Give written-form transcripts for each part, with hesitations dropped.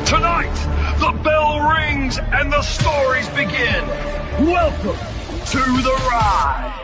Tonight, the bell rings and the stories begin. Welcome to the ride.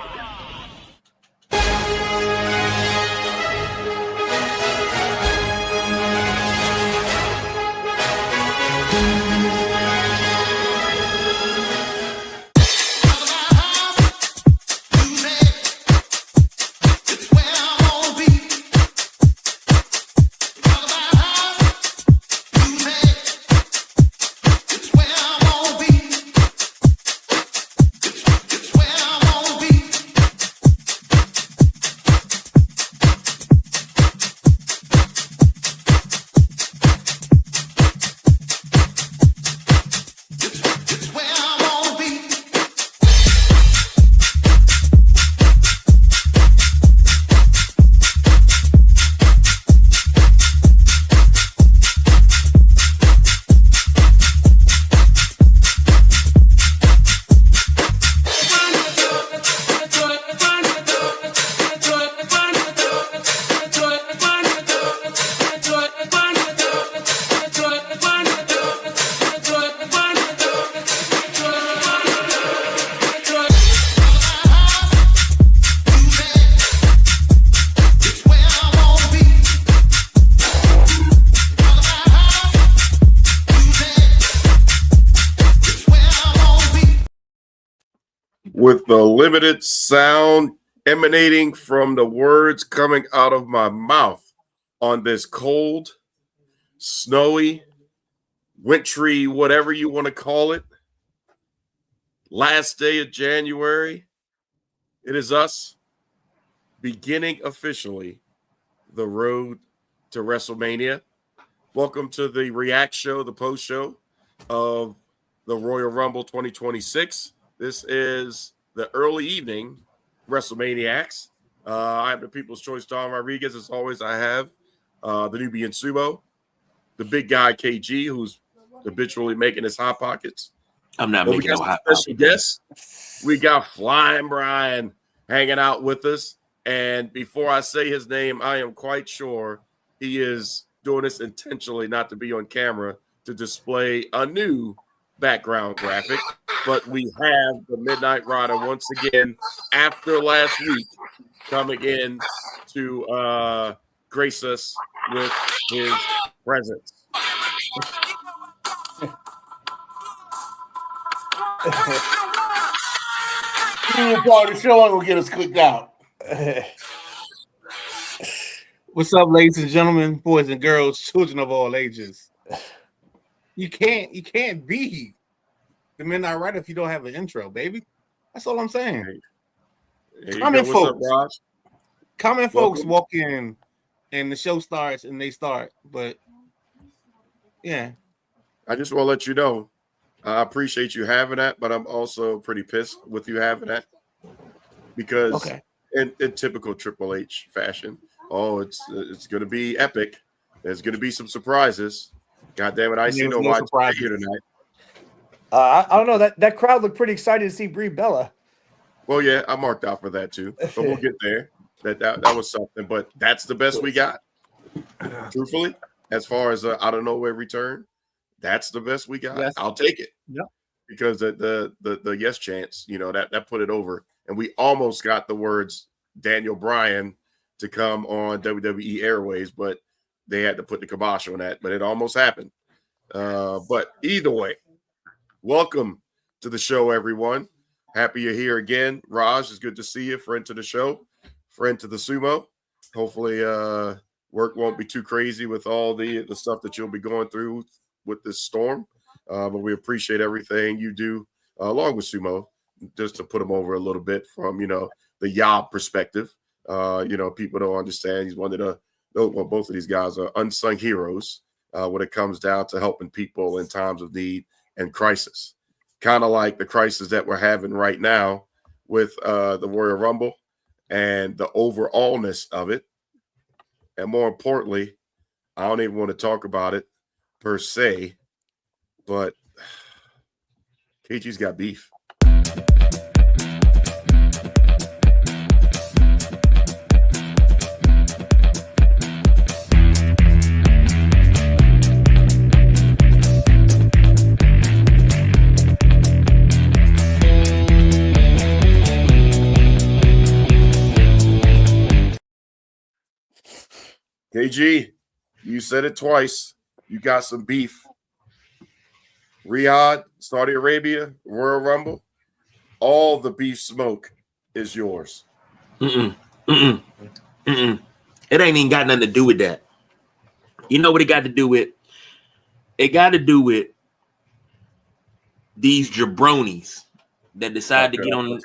With the limited sound emanating from the words coming out of my mouth on this cold, snowy, wintry, whatever you want to call it, last day of January, it is us beginning officially the road to WrestleMania. Welcome to the React show, the post show of the Royal Rumble 2026. This is the early evening Wrestlemaniacs. I have the People's Choice Don Rodriguez. As always, I have the newbie in Sumo, the big guy KG, who's habitually making his hot pockets. I'm not making no hot special guests. We got Flying Brian hanging out with us. And before I say his name, I am quite sure he is doing this intentionally not to be on camera to display a new background graphic. But we have the Midnight Rider once again after last week coming in to grace us with his presence. Part of the show will get us clicked out. What's up, ladies and gentlemen, boys and girls, children of all ages? You can't be the Midnight Rider if you don't have an intro, baby. That's all I'm saying. Comment folks walk in and the show starts and they start. But yeah. I just want to let you know, I appreciate you having that, but I'm also pretty pissed with you having that. Because in typical Triple H fashion, it's going to be epic. There's going to be some surprises. God damn it, I see no surprise here tonight. I don't know. That crowd looked pretty excited to see Brie Bella. Well, yeah, I marked out for that too, but we'll get there. That was something, but that's the best we got. Truthfully, as far as out of nowhere return, that's the best we got. Yes. I'll take it. Yeah, because the yes chance, that put it over, and we almost got the words Daniel Bryan to come on WWE Airways, but they had to put the kibosh on that. But it almost happened. But either way. Welcome to the show, everyone. Happy you're here again. Raj, it's good to see you. Friend to the show, friend to the Sumo. Hopefully work won't be too crazy with all the stuff that you'll be going through with this storm. But we appreciate everything you do along with Sumo, just to put him over a little bit from, the Yob perspective. People don't understand. He's one of both of these guys are unsung heroes when it comes down to helping people in times of need and crisis, kind of like the crisis that we're having right now with the Royal Rumble and the overallness of it. And more importantly, I don't even want to talk about it per se, but KG's got beef. KG, you said it twice. You got some beef. Riyadh, Saudi Arabia, Royal Rumble, all the beef smoke is yours. It ain't even got nothing to do with that. You know what it got to do with? It got to do with these jabronis that decide to get on the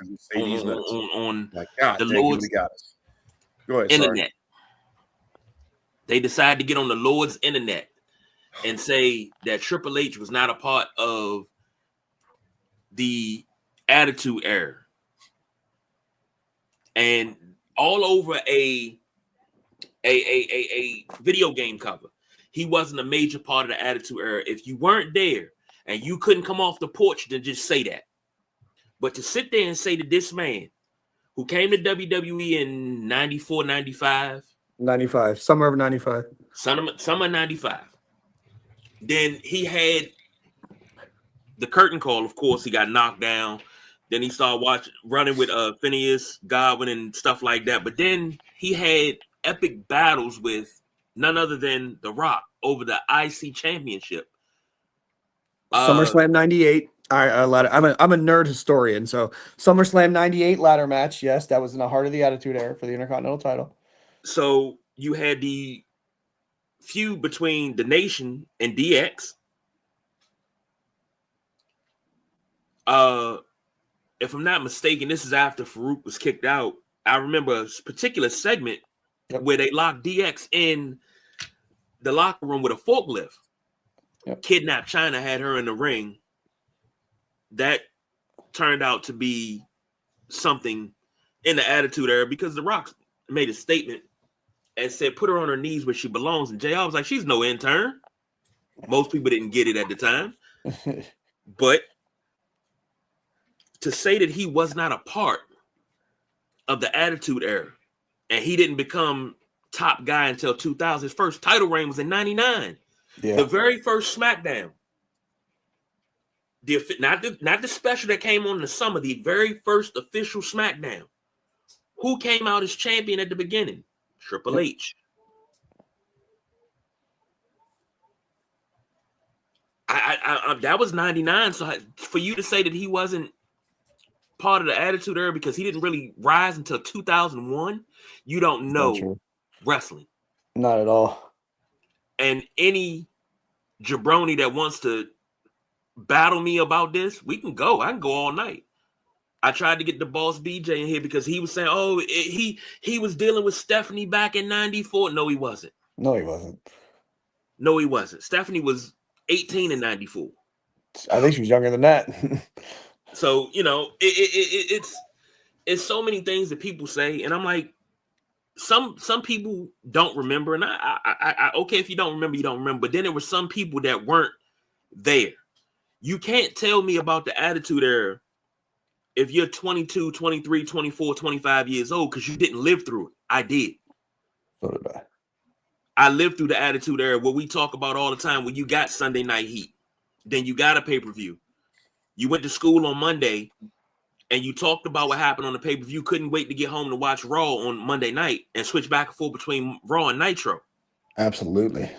Lord's internet. They decide to get on the Lord's internet and say that Triple H was not a part of the Attitude Era. And all over a video game cover, he wasn't a major part of the Attitude Era. If you weren't there and you couldn't come off the porch, then just say that. But to sit there and say that this man who came to WWE in 94, 95, 95, summer of 95. Summer 95. Then he had the curtain call, of course, he got knocked down. Then he started running with Phineas, Godwin, and stuff like that. But then he had epic battles with none other than The Rock over the IC Championship. SummerSlam 98. I'm a nerd historian, so SummerSlam 98 ladder match. Yes, that was in the heart of the Attitude Era for the Intercontinental title. So you had the feud between The Nation and DX. If I'm not mistaken, this is after Farouk was kicked out. I remember a particular segment where they locked DX in the locker room with a forklift. Kidnapped China, had her in the ring. That turned out to be something in the Attitude Era because The Rock made a statement and said, put her on her knees where she belongs. And JR was like, she's no intern. Most people didn't get it at the time. But to say that he was not a part of the Attitude Era and he didn't become top guy until 2000, his first title reign was in 99. Yeah. The very first SmackDown, not the special that came on in the summer, the very first official SmackDown. Who came out as champion at the beginning? Triple H. I that was 99. So for you to say that he wasn't part of the Attitude Era because he didn't really rise until 2001, you don't know wrestling. Not at all. And any jabroni that wants to battle me about this, we can go. I can go all night. I tried to get the boss BJ in here because he was saying, oh, he was dealing with Stephanie back in 94. No, he wasn't. No, he wasn't. No, he wasn't. Stephanie was 18 in 94. I think she was younger than that. So, you know, it's so many things that people say. And I'm like, some people don't remember. And I okay, if you don't remember, you don't remember. But then there were some people that weren't there. You can't tell me about the Attitude Era if you're 22, 23, 24, 25 years old because you didn't live through it. I did. So did I. I lived through the Attitude Era where we talk about all the time when you got Sunday Night Heat. Then you got a pay-per-view. You went to school on Monday and you talked about what happened on the pay-per-view. Couldn't wait to get home to watch Raw on Monday night and switch back and forth between Raw and Nitro. Absolutely.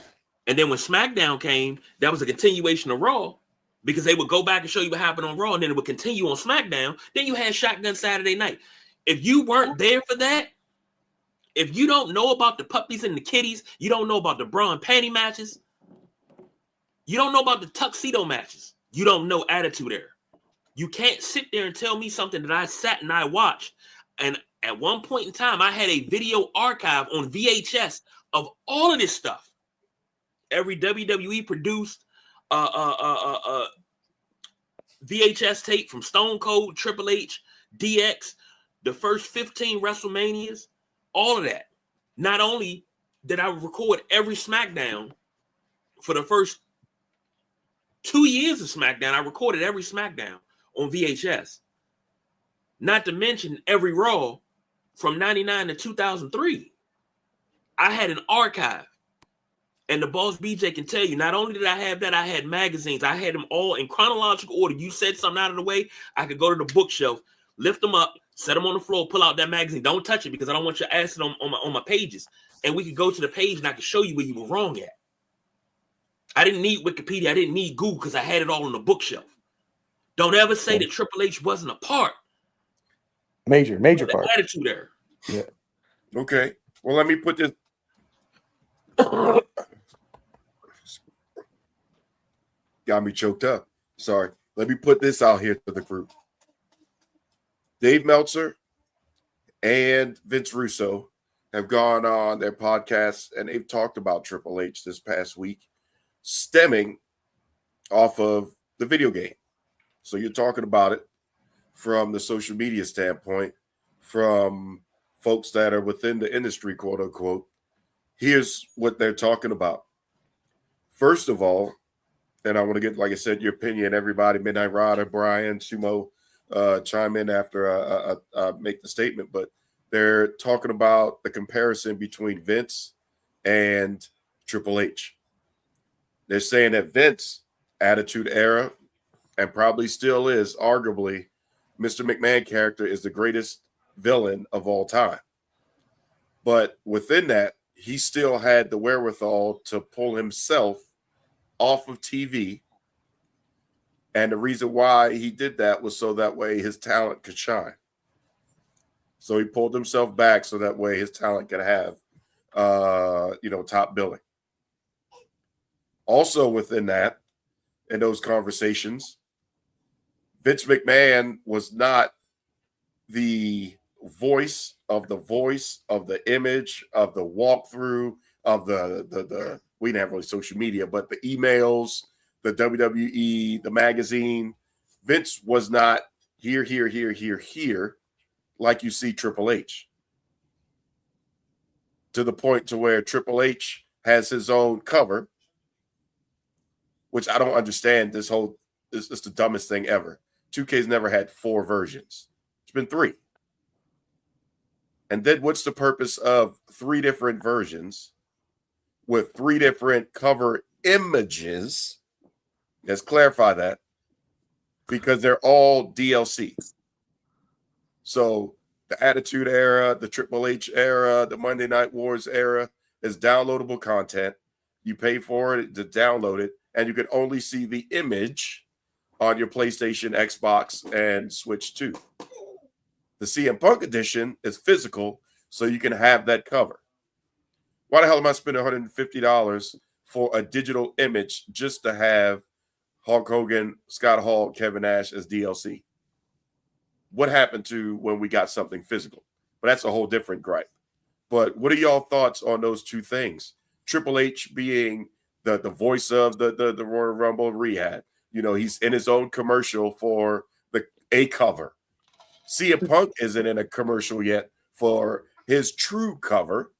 And then when SmackDown came, that was a continuation of Raw because they would go back and show you what happened on Raw and then it would continue on SmackDown. Then you had Shotgun Saturday Night. If you weren't there for that, if you don't know about the puppies and the kitties, you don't know about the bra and panty matches, you don't know about the tuxedo matches, you don't know Attitude Era. You can't sit there and tell me something that I sat and I watched. And at one point in time, I had a video archive on VHS of all of this stuff. Every WWE produced VHS tape from Stone Cold, Triple H, DX, the first 15 WrestleManias, all of that. Not only did I record every SmackDown for the first 2 years of SmackDown, I recorded every SmackDown on VHS. Not to mention every Raw from 99 to 2003. I had an archive. And the boss BJ can tell you, not only did I have that, I had magazines. I had them all in chronological order. You said something out of the way, I could go to the bookshelf, lift them up, set them on the floor, pull out that magazine. Don't touch it because I don't want your acid on my pages. and we could go to the page and I could show you where you were wrong at. I didn't need Wikipedia. I didn't need Google because I had it all on the bookshelf. Don't ever say that Triple H wasn't a part. Major part. Attitude Era. Yeah. Okay. Well, let me put this. Got me choked up. Sorry. Let me put this out here to the group. Dave Meltzer and Vince Russo have gone on their podcasts and they've talked about Triple H this past week, stemming off of the video game. So you're talking about it from the social media standpoint, from folks that are within the industry, quote unquote. Here's what they're talking about. First of all, and I want to get, like I said, your opinion, everybody, Midnight Rider, Brian, Sumo, chime in after I make the statement, but they're talking about the comparison between Vince and Triple H. They're saying that Vince, Attitude Era, and probably still is, arguably, Mr. McMahon character is the greatest villain of all time. But within that, he still had the wherewithal to pull himself off of TV. And the reason why he did that was so that way his talent could shine. So he pulled himself back so that way his talent could have, top billing. Also within that, in those conversations, Vince McMahon was not the voice of the image, of the walkthrough, of the we didn't have really social media, but the emails, the WWE, the magazine. Vince was not here, like you see Triple H. To the point to where Triple H has his own cover, which I don't understand. It's the dumbest thing ever. 2K's never had 4 versions. It's been 3. And then what's the purpose of 3 different versions with 3 different cover images? Let's clarify that, because they're all DLC. So the Attitude Era, the Triple H era, the Monday Night Wars era is downloadable content. You pay for it to download it, and you can only see the image on your PlayStation, Xbox, and Switch 2. The CM Punk edition is physical, so you can have that cover. Why the hell am I spending $150 for a digital image just to have Hulk Hogan, Scott Hall, Kevin Nash as DLC? What happened to when we got something physical? But that's a whole different gripe. But what are y'all thoughts on those two things? Triple H being the voice of the Royal Rumble Rehab. He's in his own commercial for a cover. CM Punk isn't in a commercial yet for his true cover,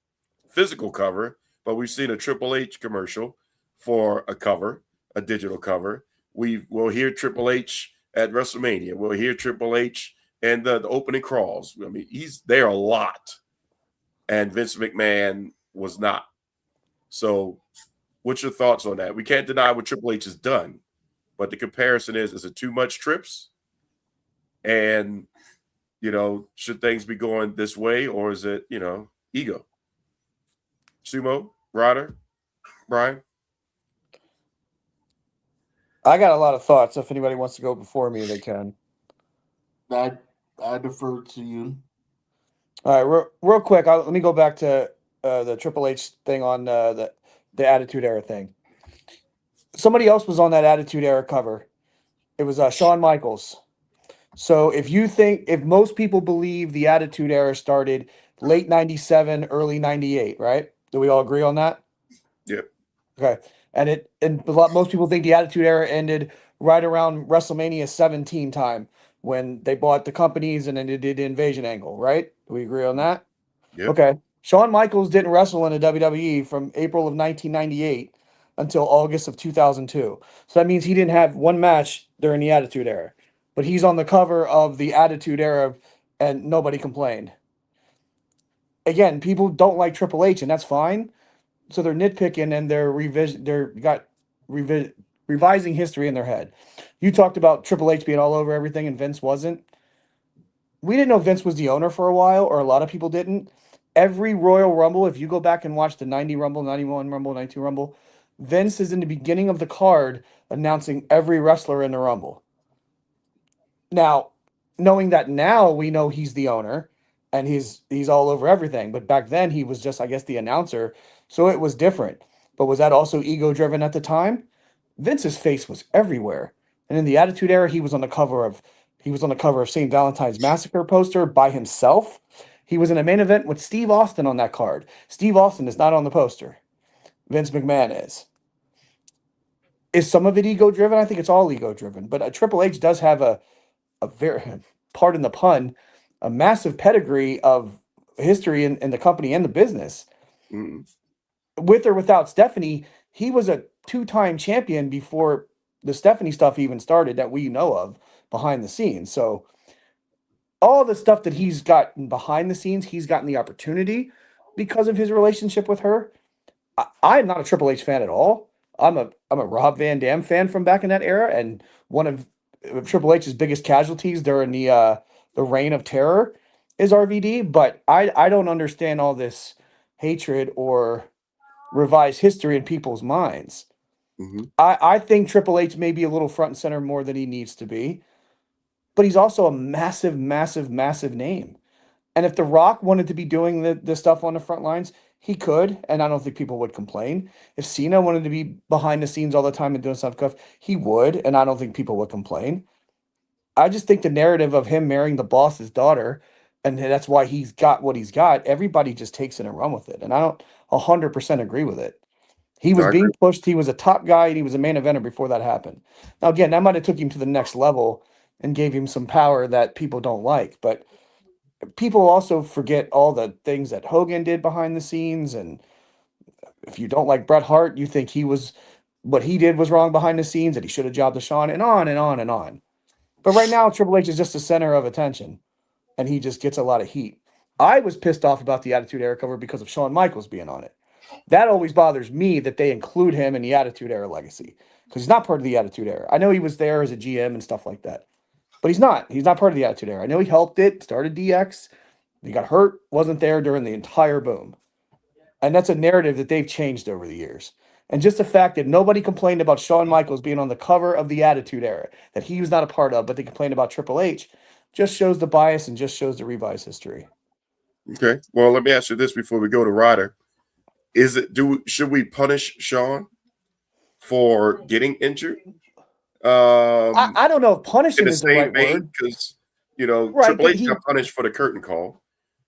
physical cover, but we've seen a Triple H commercial for a cover, a digital cover. We'll hear Triple H at WrestleMania. We'll hear Triple H and the opening crawls. I mean, he's there a lot. And Vince McMahon was not. So what's your thoughts on that? We can't deny what Triple H has done, but the comparison is it too much trips? And, should things be going this way, or is it, ego? Sumo, Ryder, Brian? I got a lot of thoughts. If anybody wants to go before me, they can. I defer to you. All right, real quick. Let me go back to the Triple H thing on the Attitude Era thing. Somebody else was on that Attitude Era cover. It was Shawn Michaels. So if most people believe the Attitude Era started late 97, early 98, right? Do we all agree on that? Yep. Okay. And most people think the Attitude Era ended right around WrestleMania 17 time when they bought the companies and then they did the invasion angle, right? Do we agree on that? Yep. Okay. Shawn Michaels didn't wrestle in the WWE from April of 1998 until August of 2002. So that means he didn't have one match during the Attitude Era. But he's on the cover of the Attitude Era and nobody complained. Again, people don't like Triple H, and that's fine. So they're nitpicking and they're revising history in their head. You talked about Triple H being all over everything and Vince wasn't. We didn't know Vince was the owner for a while, or a lot of people didn't. every Royal Rumble, if you go back and watch the 90 Rumble, 91 Rumble, 92 Rumble, Vince is in the beginning of the card announcing every wrestler in the Rumble. Now, knowing that now we know he's the owner and he's all over everything, but back then he was just, I guess, the announcer, so it was different. But was that also ego driven at the time? Vince's face was everywhere. And in the Attitude Era, he was on the cover of St. Valentine's Massacre poster by himself. He was in a main event with Steve Austin on that card. Steve Austin is not on the poster. Vince McMahon is. Is some of it ego driven? I think it's all ego driven. But Triple H does have a very, pardon the pun, a massive pedigree of history in the company and the business. Mm. With or without Stephanie, he was a 2-time champion before the Stephanie stuff even started that we know of behind the scenes. So all the stuff that he's gotten behind the scenes, he's gotten the opportunity because of his relationship with her. I'm not a Triple H fan at all. I'm a Rob Van Dam fan from back in that era, and one of Triple H's biggest casualties during the reign of terror is RVD. But I don't understand all this hatred or revised history in people's minds. Mm-hmm. I think Triple H may be a little front and center more than he needs to be, but he's also a massive, massive, massive name. And if The Rock wanted to be doing the stuff on the front lines, he could, and I don't think people would complain. If Cena wanted to be behind the scenes all the time and doing stuff, he would, and I don't think people would complain. I just think the narrative of him marrying the boss's daughter, and that's why he's got what he's got, everybody just takes it and run with it. And I don't 100% agree with it. He was being pushed. He was a top guy, and he was a main eventer before that happened. Now, again, that might have took him to the next level and gave him some power that people don't like, but people also forget all the things that Hogan did behind the scenes. And if you don't like Bret Hart, you think what he did was wrong behind the scenes, that he should have jobbed to Shawn, and on and on and on. But right now, Triple H is just the center of attention, and he just gets a lot of heat. I was pissed off about the Attitude Era cover because of Shawn Michaels being on it. That always bothers me that they include him in the Attitude Era legacy, because he's not part of the Attitude Era. I know he was there as a GM and stuff like that, but he's not. He's not part of the Attitude Era. I know he helped it, started DX. He got hurt, wasn't there during the entire boom. And that's a narrative that they've changed over the years. And just the fact that nobody complained about Shawn Michaels being on the cover of the Attitude Era, that he was not a part of, but they complained about Triple H, just shows the bias and just shows the revised history. Okay. Well, let me ask you this before we go to Ryder. Should we punish Shawn for getting injured? I don't know if punishing is the right word. Because, Triple H got punished for the curtain call.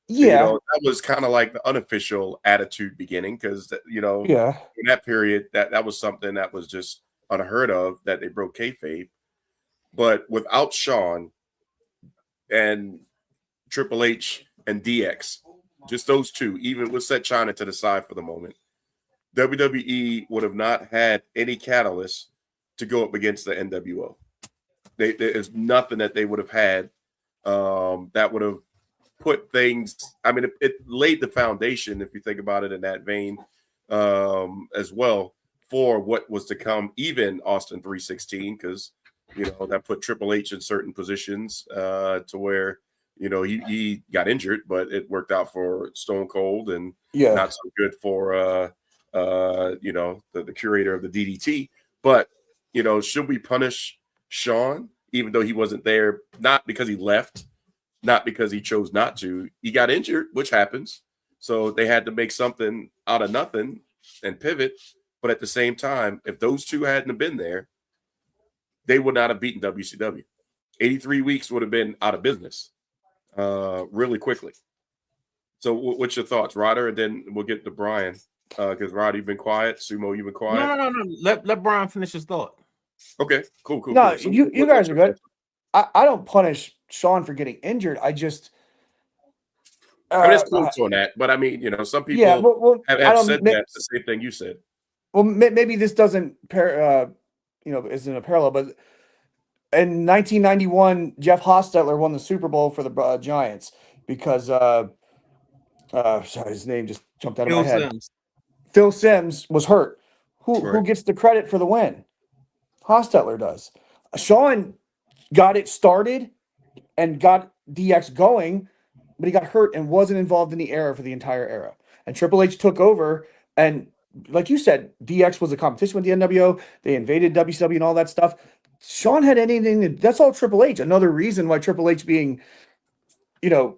Yeah. And, that was kind of like the unofficial Attitude beginning because, in that period, that was something that was just unheard of, that they broke kayfabe. But without Shawn and Triple H and DX, just those two, even we'll set China to the side for the moment, WWE would have not had any catalyst to go up against the NWO. There's nothing that they would have had that would have put things. I mean, it laid the foundation, if you think about it in that vein, as well, for what was to come, even Austin 316, because that put Triple H in certain positions to where he got injured, but it worked out for Stone Cold and not so good for the curator of the DDT. But should we punish Shawn even though he wasn't there? Not because he left, not because he chose not to. He got injured, which happens. So they had to make something out of nothing and pivot. But at the same time, if those two hadn't been there, they would not have beaten WCW. 83 weeks would have been out of business really quickly. So what's your thoughts, Ryder? And then we'll get to Brian because Ryder, you've been quiet. Sumo, you've been quiet. No. Let Brian finish his thought. Okay, cool. No, So you guys are good. I don't punish Shawn for getting injured. I just there's quotes on that, but I mean, some people have said that the same thing you said. Well, maybe this doesn't isn't a parallel, but in 1991, Jeff Hostetler won the Super Bowl for the Giants because sorry, his name just jumped out of my head. Phil Simms was hurt. Who gets the credit for the win? Hostetler does. Shawn got it started and got DX going but he got hurt and wasn't involved in the era for the entire era. And Triple H took over, and like you said, DX was a competition with the NWO. They invaded WCW and all that stuff. Sean had anything. That's all Triple H. Another reason why Triple H being, the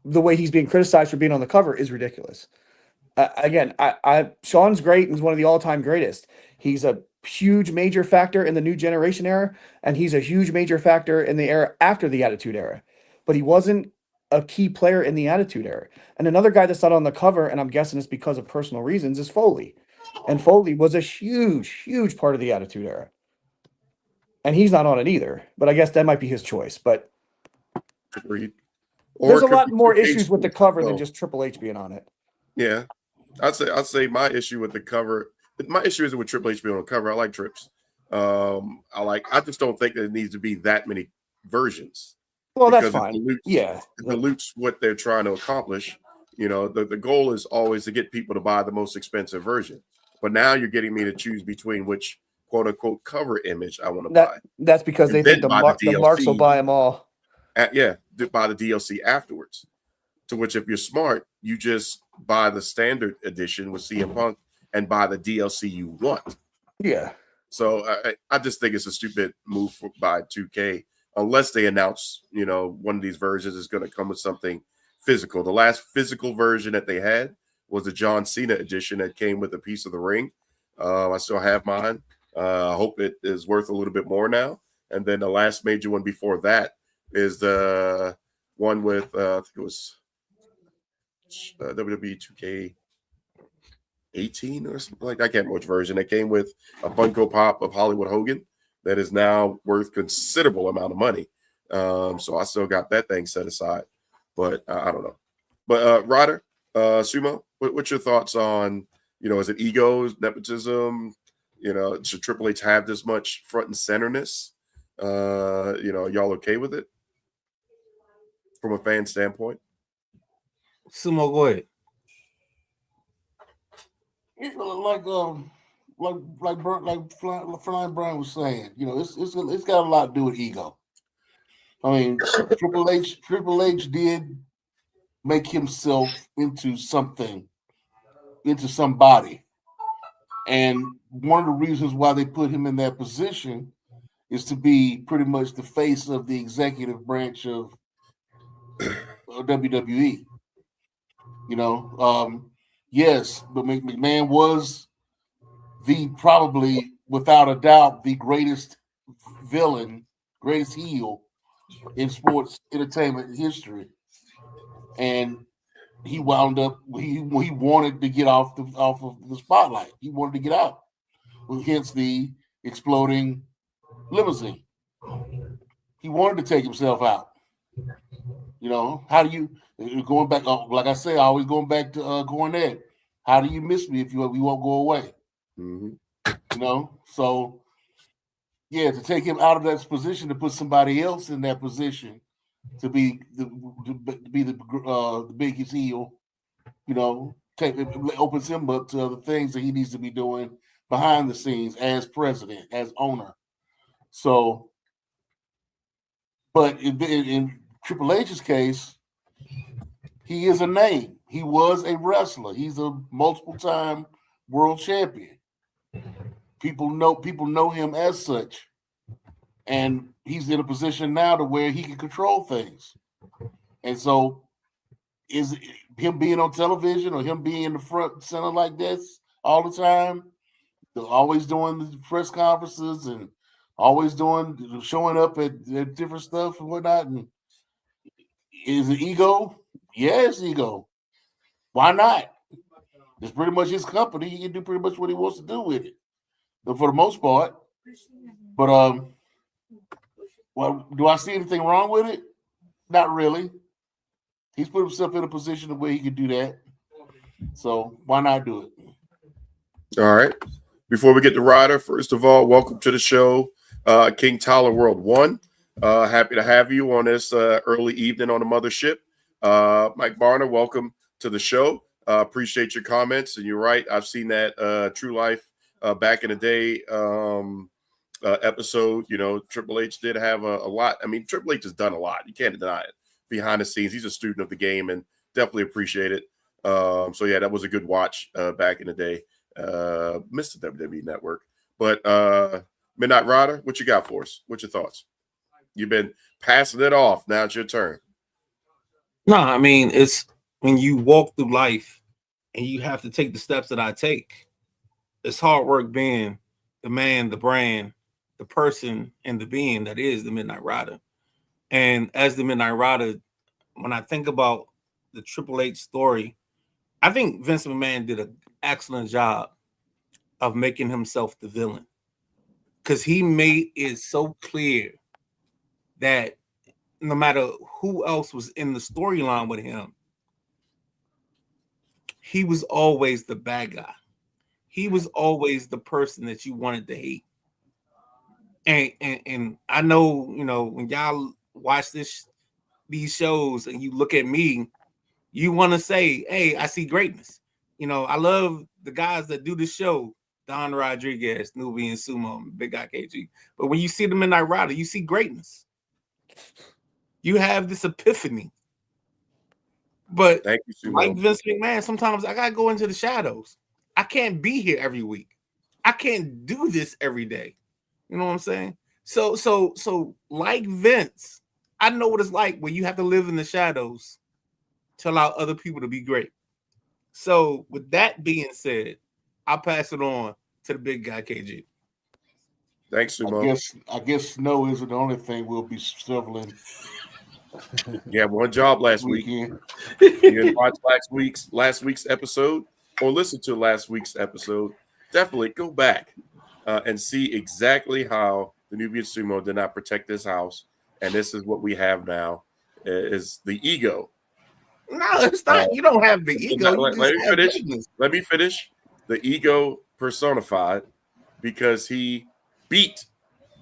way he's being criticized for being on the cover is ridiculous. Again, Sean's great and he's one of the all-time greatest. He's a huge major factor in the new generation era, and he's a huge major factor in the era after the Attitude Era. But he wasn't a key player in the Attitude Era. And another guy that's not on the cover, and I'm guessing it's because of personal reasons, is Foley. And Foley was a huge, huge part of the Attitude Era. And he's not on it either. But I guess that might be his choice. But Agreed. there's a lot more issues with the cover than just Triple H being on it. Yeah. I'd say my issue with the cover, my issue isn't with Triple H being on the cover. I like Trips. I just don't think there needs to be that many versions. Well, that's fine. It dilutes what they're trying to accomplish. The goal is always to get people to buy the most expensive version. But now you're getting me to choose between which quote unquote cover image I want to buy. That's because they think the marks will buy them all. Buy the DLC afterwards. To which, if you're smart, you just buy the standard edition with CM Punk and buy the DLC you want. Yeah. So I just think it's a stupid move by 2K, unless they announce, one of these versions is going to come with something physical. The last physical version that they had was the John Cena edition that came with a piece of the ring. I still have mine. I hope it is worth a little bit more now. And then the last major one before that is the one with, I think it was WWE 2K18 or something like that. I can't remember which version. It came with a Funko Pop of Hollywood Hogan that is now worth considerable amount of money. So I still got that thing set aside, but I don't know. But Ryder, Sumo, what's your thoughts on, is it ego, nepotism? Should Triple H have this much front and centerness? Y'all okay with it from a fan standpoint? Sumo, go ahead. It's like Flying Brian was saying, it's got a lot to do with ego. I mean, Triple H did make himself into something, into somebody. And one of the reasons why they put him in that position is to be pretty much the face of the executive branch of WWE. Yes, but McMahon was probably without a doubt the greatest villain, greatest heel in sports entertainment history, and he wound up. He wanted to get off of the spotlight. He wanted to get out. Hence the exploding limousine. He wanted to take himself out. How do you going back? Like I say, always going back to Cornette. How do you miss me if you won't go away? Mm-hmm. So yeah, to take him out of that position, to put somebody else in that position to be the biggest heel, opens him up to other things that he needs to be doing behind the scenes as president, as owner. So, but in Triple H's case, he is a name. He was a wrestler. He's a multiple-time world champion. People know him as such, and he's in a position now to where he can control things. And so, is him being on television or him being in the front center like this all the time, always doing the press conferences and always showing up at different stuff and whatnot? And is it ego? Yeah, it's ego. Why not? It's pretty much his company. He can do pretty much what he wants to do with it, but for the most part. But well, do I see anything wrong with it? Not really. He's put himself in a position where he can do that. So why not do it? All right. Before we get to Ryder, first of all, welcome to the show, King Tyler World 1. Happy to have you on this early evening on the mothership. Mike Barner, welcome to the show. Appreciate your comments. And you're right. I've seen that True Life back in the day episode. Triple H did have a lot. I mean, Triple H has done a lot. You can't deny it. behind the scenes. He's a student of the game and definitely appreciate it. So yeah, that was a good watch back in the day. Missed the WWE Network, but Midnight Rider, what you got for us? What's your thoughts? You've been passing it off. Now it's your turn. No, I mean, it's when you walk through life and you have to take the steps that I take. It's hard work being the man, the brand, the person, and the being that is the Midnight Rider. And as the Midnight Rider, when I think about the Triple H story, I think Vince McMahon did an excellent job of making himself the villain, because he made it so clear that no matter who else was in the storyline with him, he was always the bad guy. He was always the person that you wanted to hate. And I know, you know, when y'all watch these shows and you look at me, you want to say, hey, I see greatness. You know, I love the guys that do the show, Don Rodriguez, Nubian Sumo, Big Guy KG. But when you see the Midnight Rider, you see greatness. You have this epiphany. But Thank you, Sumo. like Vince McMahon, sometimes I got to go into the shadows. I can't be here every week. I can't do this every day. You know what I'm saying? So like Vince, I know what it's like when you have to live in the shadows to allow other people to be great. So with that being said, I'll pass it on to the Big Guy KG. Thanks, Sumo. I guess snow isn't the only thing we'll be shoveling. Yeah, one job last week. Weekend. You didn't watch last week's episode or listen to last week's episode, definitely go back and see exactly how the Nubian Sumo did not protect this house. And this is what we have now, is the ego. No, it's not. You don't have the ego. Let me finish. The ego personified, because he beat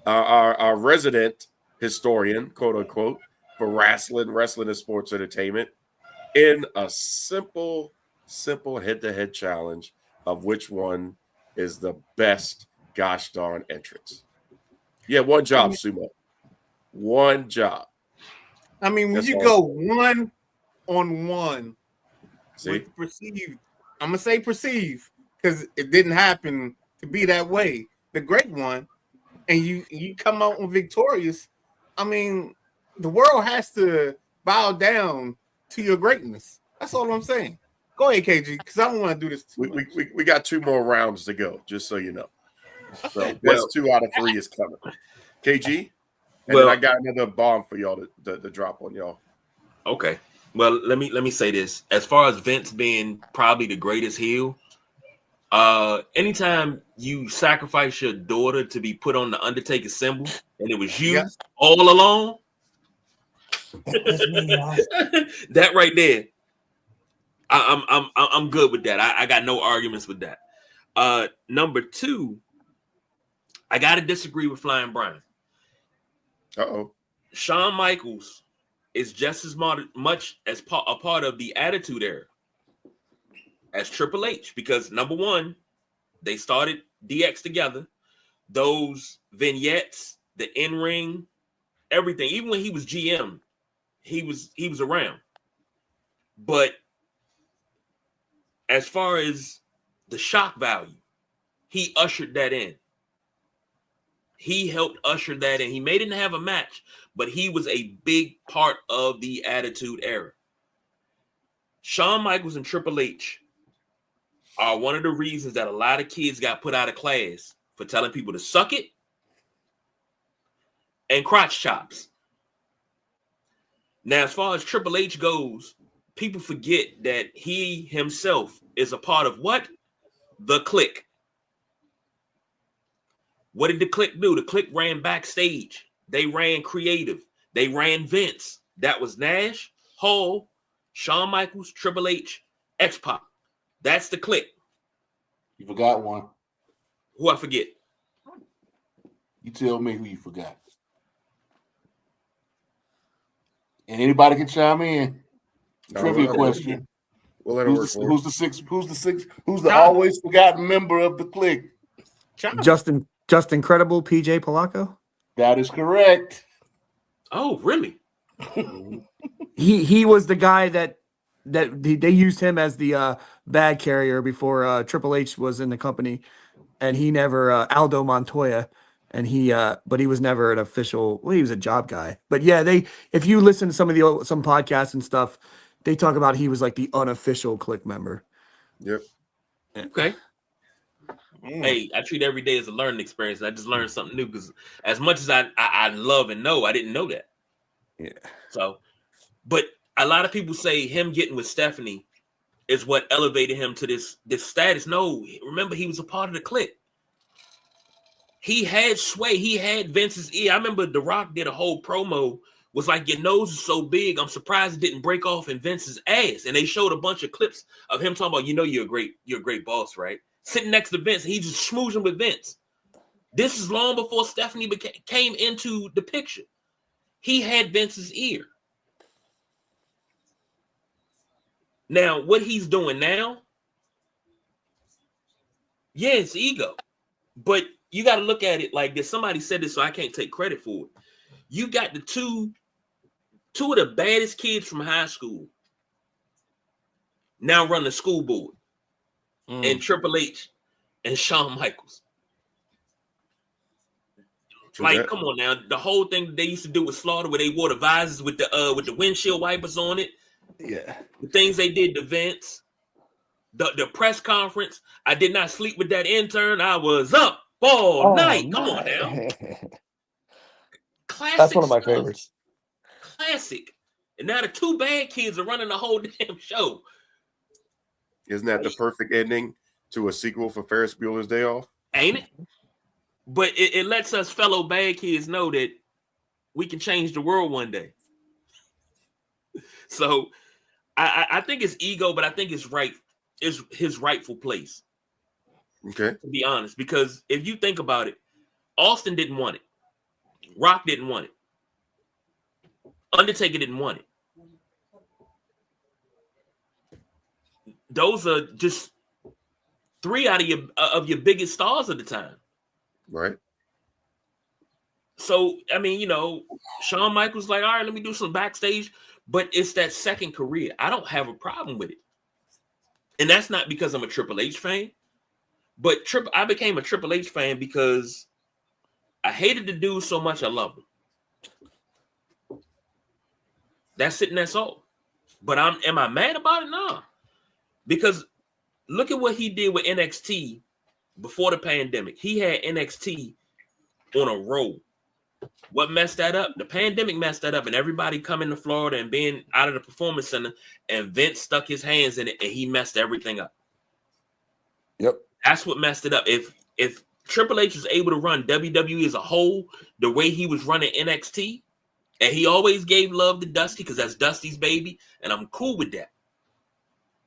our resident historian, quote unquote, for wrestling and sports entertainment in a simple head-to-head challenge of which one is the best gosh darn entrance. Yeah, one job, Sumo. One job. I mean, when That's you all. go 1-on-1 with perceived, I'm gonna say perceive because it didn't happen to be that way. The great one, and you come out victorious. I mean, the world has to bow down to your greatness. That's all I'm saying. Go ahead, KG, because I don't want to do this too much. We got 2 more rounds to go, just so you know. So that's 2 out of 3 is coming. KG, and then I got another bomb for y'all to drop on y'all. Okay. Well, let me say this. As far as Vince being probably the greatest heel, anytime you sacrifice your daughter to be put on the Undertaker symbol, and it was you all along, that right there, I'm good with that. I got no arguments with that. Number 2, I gotta disagree with Flying Brian. Shawn Michaels is just as much as a part of the Attitude Era as Triple H, because number 1, they started DX together. Those vignettes, the in-ring, everything. Even when he was GM, he was around. But as far as the shock value, he ushered that in. He helped usher that in. He may didn't have a match, but he was a big part of the Attitude Era. Shawn Michaels and Triple H are one of the reasons that a lot of kids got put out of class for telling people to suck it and crotch chops. Now, as far as Triple H goes, people forget that he himself is a part of what? The Clique. What did the Clique do? The Clique ran backstage. They ran creative. They ran Vince. That was Nash, Hall, Shawn Michaels, Triple H, X-Pac. That's the Clique. You forgot one. Who I forget? You tell me who you forgot. And anybody can chime in. Trivia question. We'll let who's the always forgotten member of the Clique? Just Incredible PJ Polacco. That is correct. Oh, really? He was the guy that they used him as the bag carrier before Triple H was in the company, and he never Aldo Montoya, and but he was never an official. Well, he was a job guy, but yeah, if you listen to some of some podcasts and stuff, they talk about he was like the unofficial Click member. Yep. Okay. Hey, I treat every day as a learning experience. I just learned something new because as much as I love and know, I didn't know that. Yeah. So, but a lot of people say him getting with Stephanie is what elevated him to this status. No, remember he was a part of the Clique. He had sway. He had Vince's ear. I remember The Rock did a whole promo. Was like, your nose is so big, I'm surprised it didn't break off in Vince's ass. And they showed a bunch of clips of him talking about, you're a great boss, right? Sitting next to Vince, he's just schmoozing with Vince. This is long before Stephanie came into the picture. He had Vince's ear. Now, what he's doing now, yeah, it's ego. But you got to look at it like this. Somebody said this, so I can't take credit for it. You got the two of the baddest kids from high school now run the school board. And Triple H and Shawn Michaels. Like, come on now. The whole thing they used to do with Slaughter, where they wore the visors with the windshield wipers on it. Yeah. The things they did to Vince. The press conference. I did not sleep with that intern. I was up all night. Come on now. Classic. That's one of my favorites. Classic. And now the two bad kids are running the whole damn show. Isn't that the perfect ending to a sequel for Ferris Bueller's Day Off? Ain't it? But it lets us fellow bad kids know that we can change the world one day. So I think it's ego, but I think it's his rightful place. Okay. To be honest, because if you think about it, Austin didn't want it. Rock didn't want it. Undertaker didn't want it. Those are just three out of your biggest stars at the time. Right. So, I mean, Shawn Michaels like, all right, let me do some backstage, but it's that second career. I don't have a problem with it. And that's not because I'm a Triple H fan, but I became a Triple H fan because I hated the dude so much I loved him. That's it and that's all. But am I mad about it? No. Because look at what he did with NXT before the pandemic. He had NXT on a roll. What messed that up? The pandemic messed that up, and everybody coming to Florida and being out of the performance center, and Vince stuck his hands in it, and he messed everything up. Yep. That's what messed it up. If Triple H was able to run WWE as a whole the way he was running NXT, and he always gave love to Dusty because that's Dusty's baby, and I'm cool with that.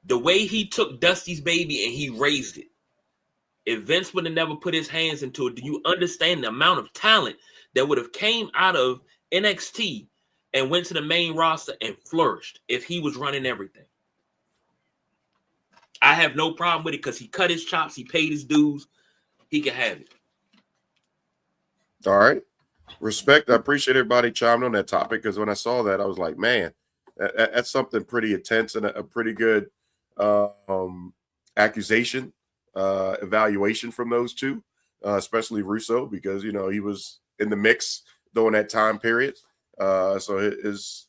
The way he took Dusty's baby and he raised it. If Vince would have never put his hands into it, do you understand the amount of talent that would have came out of NXT and went to the main roster and flourished if he was running everything? I have no problem with it because he cut his chops, he paid his dues, he can have it. All right. Respect. I appreciate everybody chiming on that topic because when I saw that, I was like, man, that's something pretty intense and a pretty good accusation, evaluation from those two, especially Russo, because, he was in the mix during that time period. So it is,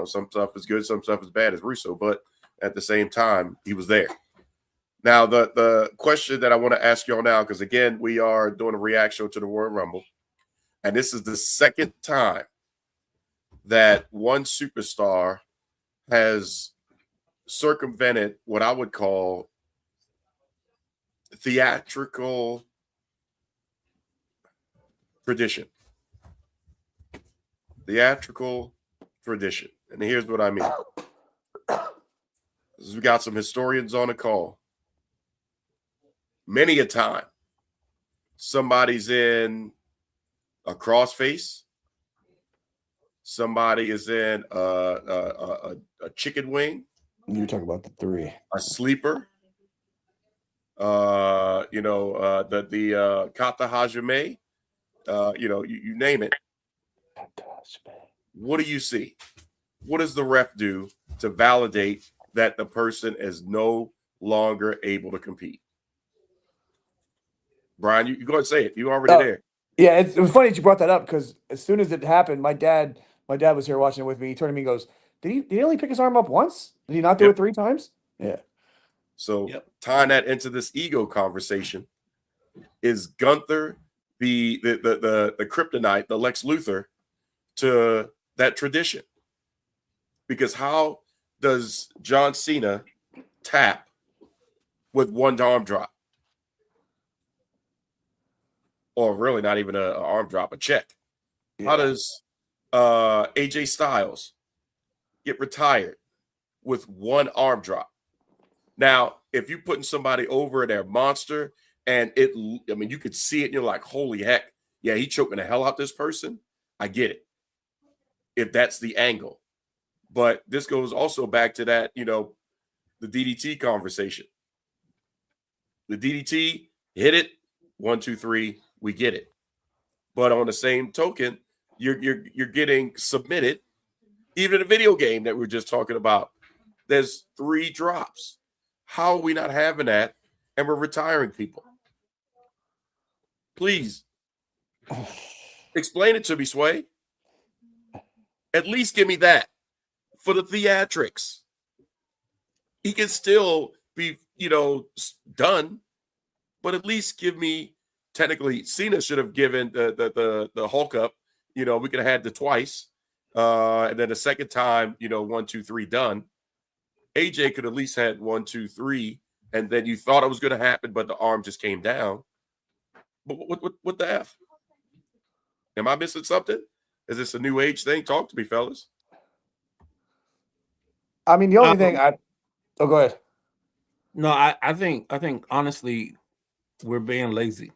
some stuff is good, some stuff is bad as Russo, but at the same time, he was there. Now, the question that I want to ask y'all now, because again, we are doing a reaction to the Royal Rumble, and this is the second time that one superstar has circumvented what I would call theatrical tradition. Theatrical tradition. And here's what I mean. We got some historians on the call. Many a time, somebody's in a crossface. Somebody is in a chicken wing. You're talking about the three. A sleeper. The Kata Hajime. You name it. What do you see? what does the ref do to validate that the person is no longer able to compete? Brian, you go ahead and say it. You already there. Yeah, it was funny that you brought that up because as soon as it happened, my dad was here watching it with me. He turned to me and goes, Did he only pick his arm up once? Did he not do it 3 times? Yeah. So tying that into this ego conversation, is Gunther the kryptonite, the Lex Luthor to that tradition? Because how does John Cena tap with one arm drop? Or really not even an arm drop, a check. Yeah. How does AJ Styles get retired with one arm drop? Now, if you're putting somebody over their monster and you could see it and you're like, holy heck, yeah, he choking the hell out this person. I get it. If that's the angle. But this goes also back to that, the DDT conversation. The DDT, hit it, 1, 2, 3, we get it. But on the same token, you're getting submitted. Even in a video game that we were just talking about, there's 3 drops. How are we not having that? And we're retiring people. Please explain it to me, Sway. At least give me that for the theatrics. He can still be, done, but at least give me. Technically, Cena should have given the Hulk up. We could have had the twice, and then the second time, 1, 2, 3 done. AJ could at least had 1, 2, 3, and then you thought it was going to happen, but the arm just came down. But what the F? Am I missing something? Is this a new age thing? Talk to me, fellas. I mean, the only thing go ahead. No, I think honestly, we're being lazy.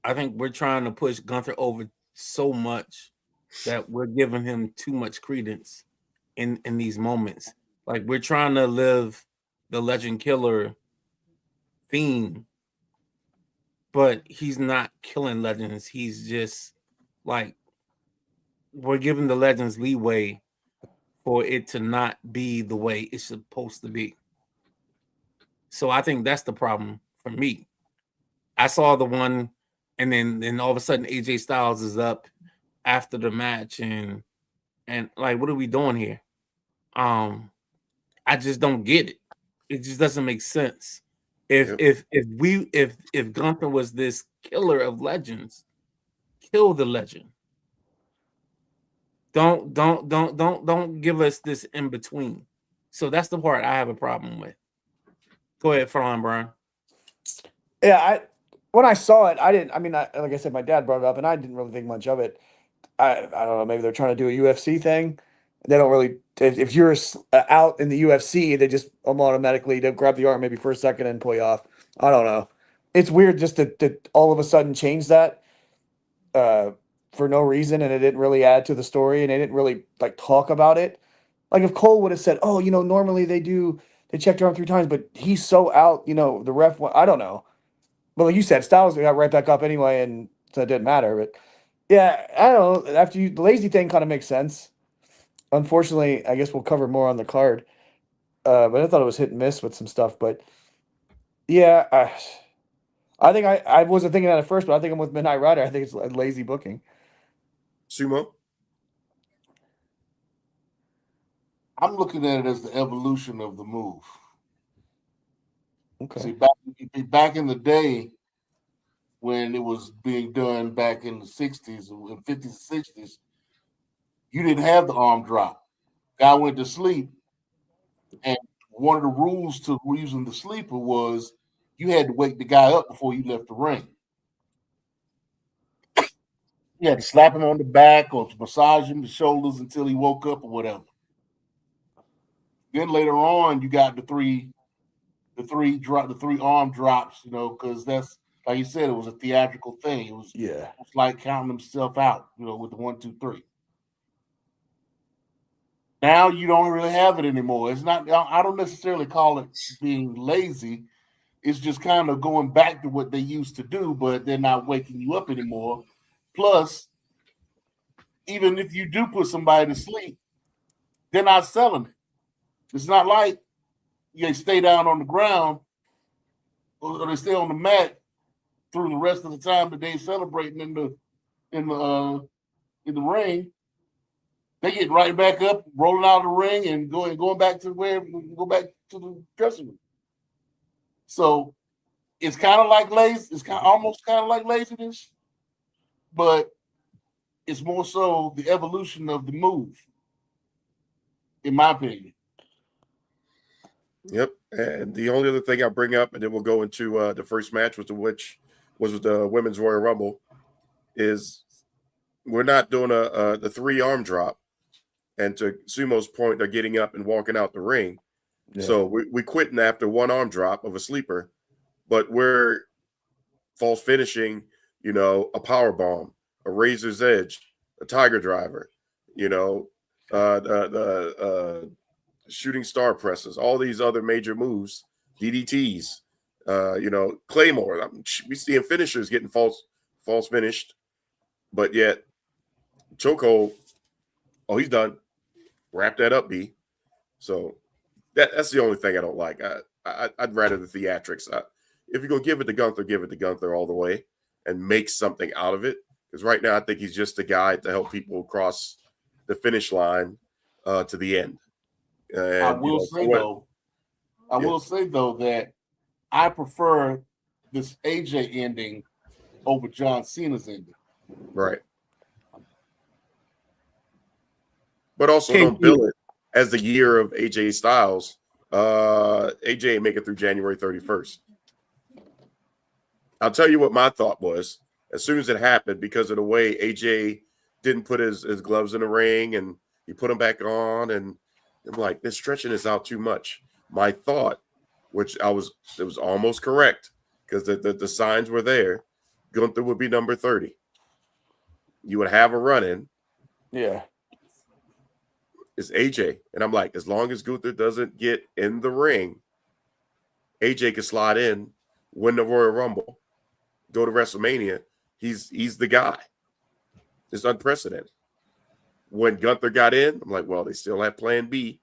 I think we're trying to push Gunther over so much that we're giving him too much credence in these moments. Like, we're trying to live the Legend Killer theme, but he's not killing legends. He's just like, we're giving the legends leeway for it to not be the way it's supposed to be. So I think that's the problem for me. I saw the one, and then all of a sudden AJ Styles is up after the match, and like, what are we doing here? I just don't get it. It just doesn't make sense. If Gunther was this killer of legends, kill the legend. Don't give us this in between. So that's the part I have a problem with. Go ahead, Brian. Yeah, when I saw it, like I said, my dad brought it up, and I didn't really think much of it. I don't know, maybe they're trying to do a UFC thing. They don't really. If you're out in the UFC, they just automatically they grab the arm maybe for a second and pull you off. I don't know. It's weird just to all of a sudden change that for no reason, and it didn't really add to the story, and they didn't really talk about it. Like if Cole would have said, "Oh, normally they check their arm 3 times, but he's so out, the ref." I don't know. But like you said, Styles got right back up anyway, and so it didn't matter. But yeah, I don't know. The lazy thing kind of makes sense. Unfortunately, I guess we'll cover more on the card. But I thought it was hit and miss with some stuff. But yeah, I think I wasn't thinking that at first, but I think I'm with Midnight Rider. I think it's lazy booking. Sumo? I'm looking at it as the evolution of the move. Okay. See, back in the day when it was being done back in the 60s and 50s and 60s, you didn't have the arm drop. Guy went to sleep, and one of the rules to using the sleeper was you had to wake the guy up before you left the ring. You had to slap him on the back or massage him the shoulders until he woke up or whatever. Then later on, you got the three arm drops, because that's, like you said, it was a theatrical thing. It was like counting himself out, with the 1, 2, 3. Now you don't really have it anymore. It's not. I don't necessarily call it being lazy. It's just kind of going back to what they used to do, but they're not waking you up anymore. Plus, even if you do put somebody to sleep, they're not selling it. It's not like they stay down on the ground or they stay on the mat through the rest of the time that they're celebrating in the ring. They get right back up, rolling out of the ring, and going back to the dressing room. So it's kind of like lazy. It's almost kind of like laziness, but it's more so the evolution of the move, in my opinion. Yep. And the only other thing I'll bring up, and then we'll go into the first match, which was the Women's Royal Rumble, is we're not doing the 3-arm drop. And to Sumo's point, they're getting up and walking out the ring. Yeah. So we quitting after 1 arm drop of a sleeper, but we're false finishing, a power bomb, a razor's edge, a tiger driver, the shooting star presses, all these other major moves, DDTs, Claymore. We seeing finishers getting false finished, but yet chokehold. Oh, he's done. Wrap that up, B. So that's the only thing I don't like. I'd rather the theatrics. If you're gonna give it to Gunther all the way and make something out of it. Because right now I think he's just a guy to help people cross the finish line to the end. And, I will say though that I prefer this AJ ending over John Cena's ending. Right. But also don't bill it as the year of AJ Styles. AJ ain't make it through January 31st. I'll tell you what my thought was as soon as it happened, because of the way AJ didn't put his gloves in the ring and he put them back on, and I'm like, they're stretching this out too much. My thought, it was almost correct because the signs were there. Gunther would be number 30. You would have a run-in. Yeah. It's AJ. And I'm like, as long as Gunther doesn't get in the ring, AJ can slide in, win the Royal Rumble, go to WrestleMania. He's the guy. It's unprecedented. When Gunther got in, I'm like, well, they still have plan B.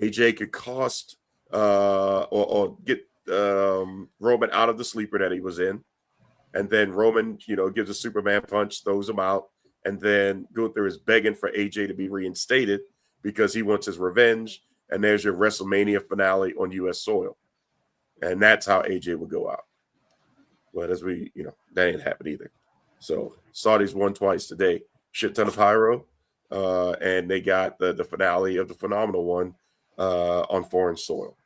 AJ could cost or get Roman out of the sleeper that he was in. And then Roman, gives a Superman punch, throws him out. And then Gunther is begging for AJ to be reinstated because he wants his revenge. And there's your WrestleMania finale on U.S. soil. And that's how AJ would go out. But as that ain't happened either. So Saudis won twice today. Shit ton of pyro. And they got the finale of the phenomenal one on foreign soil.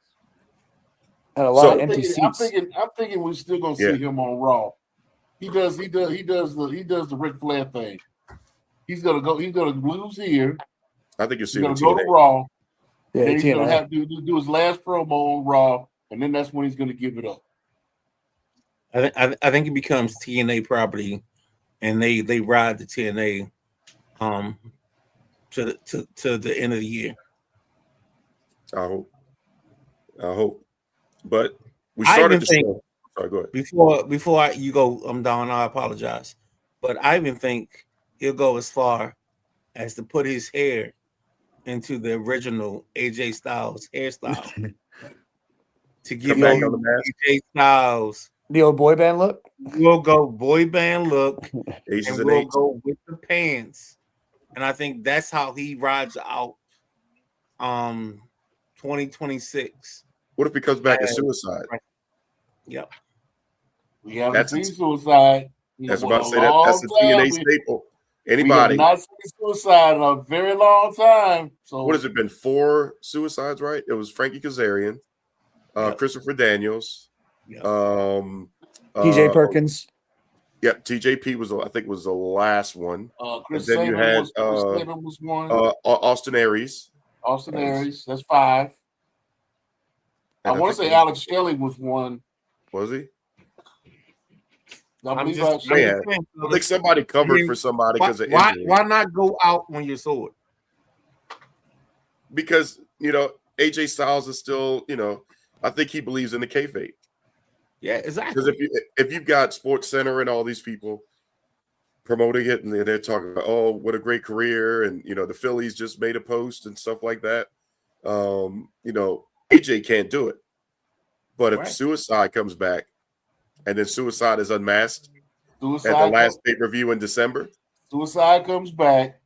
And a lot of empty seats. I'm thinking we're still gonna see him on Raw. He does the Ric Flair thing. He's gonna lose here. I think you'll see him go to Raw. Yeah, then he's gonna have to do his last promo on Raw, and then that's when he's gonna give it up. I think it becomes TNA property, and they ride the TNA to the end of the year. I hope. But we started the show. Sorry, go ahead. Before you go, I'm down. I apologize, but I even think he'll go as far as to put his hair into the original AJ Styles hairstyle to give AJ Styles the old boy band look. We'll go boy band look, Aces and we'll go with the pants, and I think that's how he rides out 2026. What if he comes back as Suicide? Yep. We haven't seen Suicide. That's about to say that's a TNA staple. Anybody? We have not seen Suicide in a very long time. So what has it been? 4 suicides, right? It was Frankie Kazarian, Christopher Daniels, TJ Perkins. Yep, TJP was the last one. Chris and then Sabin you had was one. Austin Aries. Austin Aries, that's 5. I want to say Alex Shelley was one. Was he? I think somebody covered for somebody because of injury. Why not go out when you're sold? Because AJ Styles is still I think he believes in the kayfabe. Yeah, exactly. Because if you've got Sports Center and all these people, promoting it, and they're talking about, oh, what a great career, and the Phillies just made a post and stuff like that. AJ can't do it, but if Suicide comes back, and then Suicide is unmasked at the last pay-per-view in December, Suicide comes back,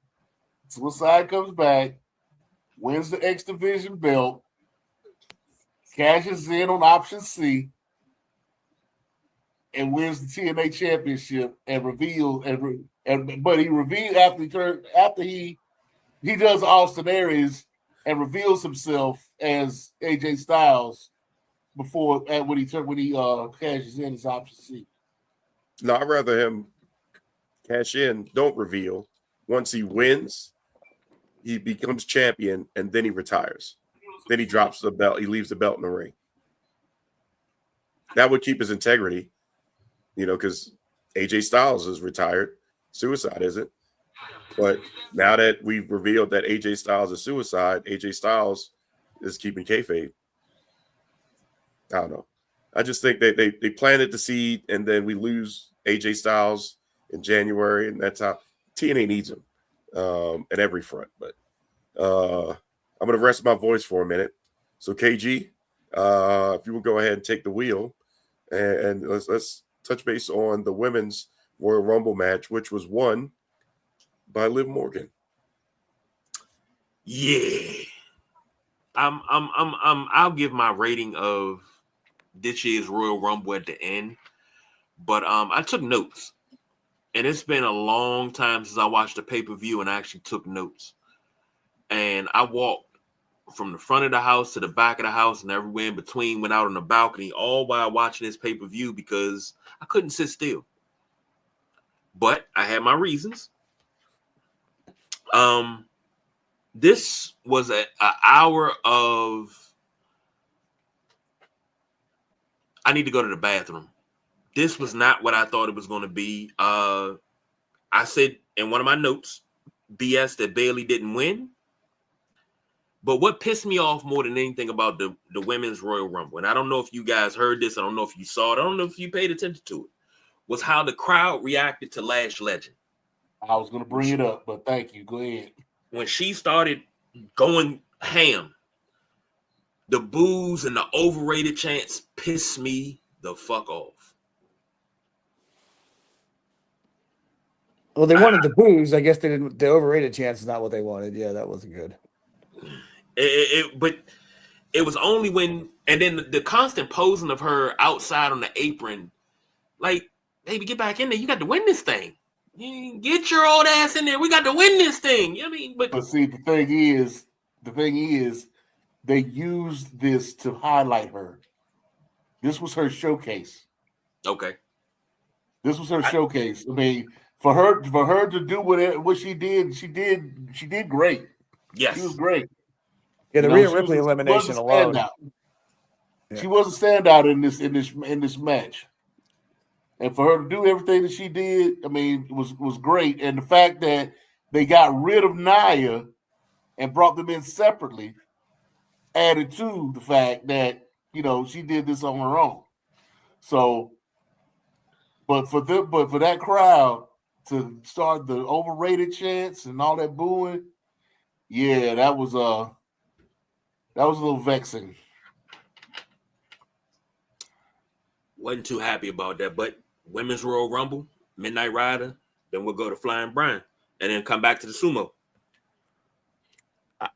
wins the X Division belt, cashes in on option C, and wins the TNA championship, and reveals but he revealed after he does Austin Aries and reveals himself as AJ Styles when he cashes in his option C. No, I'd rather him cash in, don't reveal. Once he wins, he becomes champion, and then he retires. Then he drops the belt. He leaves the belt in the ring. That would keep his integrity, because AJ Styles is retired. Suicide isn't. But now that we've revealed that AJ Styles is Suicide, AJ Styles is keeping kayfabe. I don't know. I just think they planted the seed, and then we lose AJ Styles in January, and that's how TNA needs him at every front. But I'm going to rest my voice for a minute. So KG, if you will go ahead and take the wheel, and let's touch base on the women's Royal Rumble match, which was won by Liv Morgan. Yeah, I'll give my rating of this year's Royal Rumble at the end, but I took notes, and it's been a long time since I watched a pay-per-view and I actually took notes, and I walked from the front of the house to the back of the house and everywhere in between, went out on the balcony, all while watching this pay-per-view because I couldn't sit still. But I had my reasons. This was an hour of I need to go to the bathroom. This was not what I thought it was going to be. I said in one of my notes, BS that Bayley didn't win. But what pissed me off more than anything about the women's Royal Rumble, and I don't know if you guys heard this, I don't know if you saw it, I don't know if you paid attention to it, was how the crowd reacted to Lash Legend. I was going to bring it up, but thank you. Go ahead. When she started going ham, the boos and the overrated chants pissed me the fuck off. Well, they wanted the boos. I guess they didn't. The overrated chance is not what they wanted. Yeah, that wasn't good. But it was only when, and then the constant posing of her outside on the apron, like, baby, get back in there. You got to win this thing. Get your old ass in there. We got to win this thing. I mean, but see, the thing is, they used this to highlight her. This was her showcase. Okay. This was her showcase. I mean, for her to do what she did great. Yes, she was great. Yeah, the Rhea Ripley elimination alone. Yeah. She was a standout in this match. And for her to do everything that she did, I mean, it was great. And the fact that they got rid of Nia and brought them in separately added to the fact that, she did this on her own. So, but for that crowd to start the overrated chants and all that booing, yeah, that was a little vexing. Wasn't too happy about that, but Women's Royal Rumble, Midnight Rider, then we'll go to Flying Brian, and then come back to the sumo.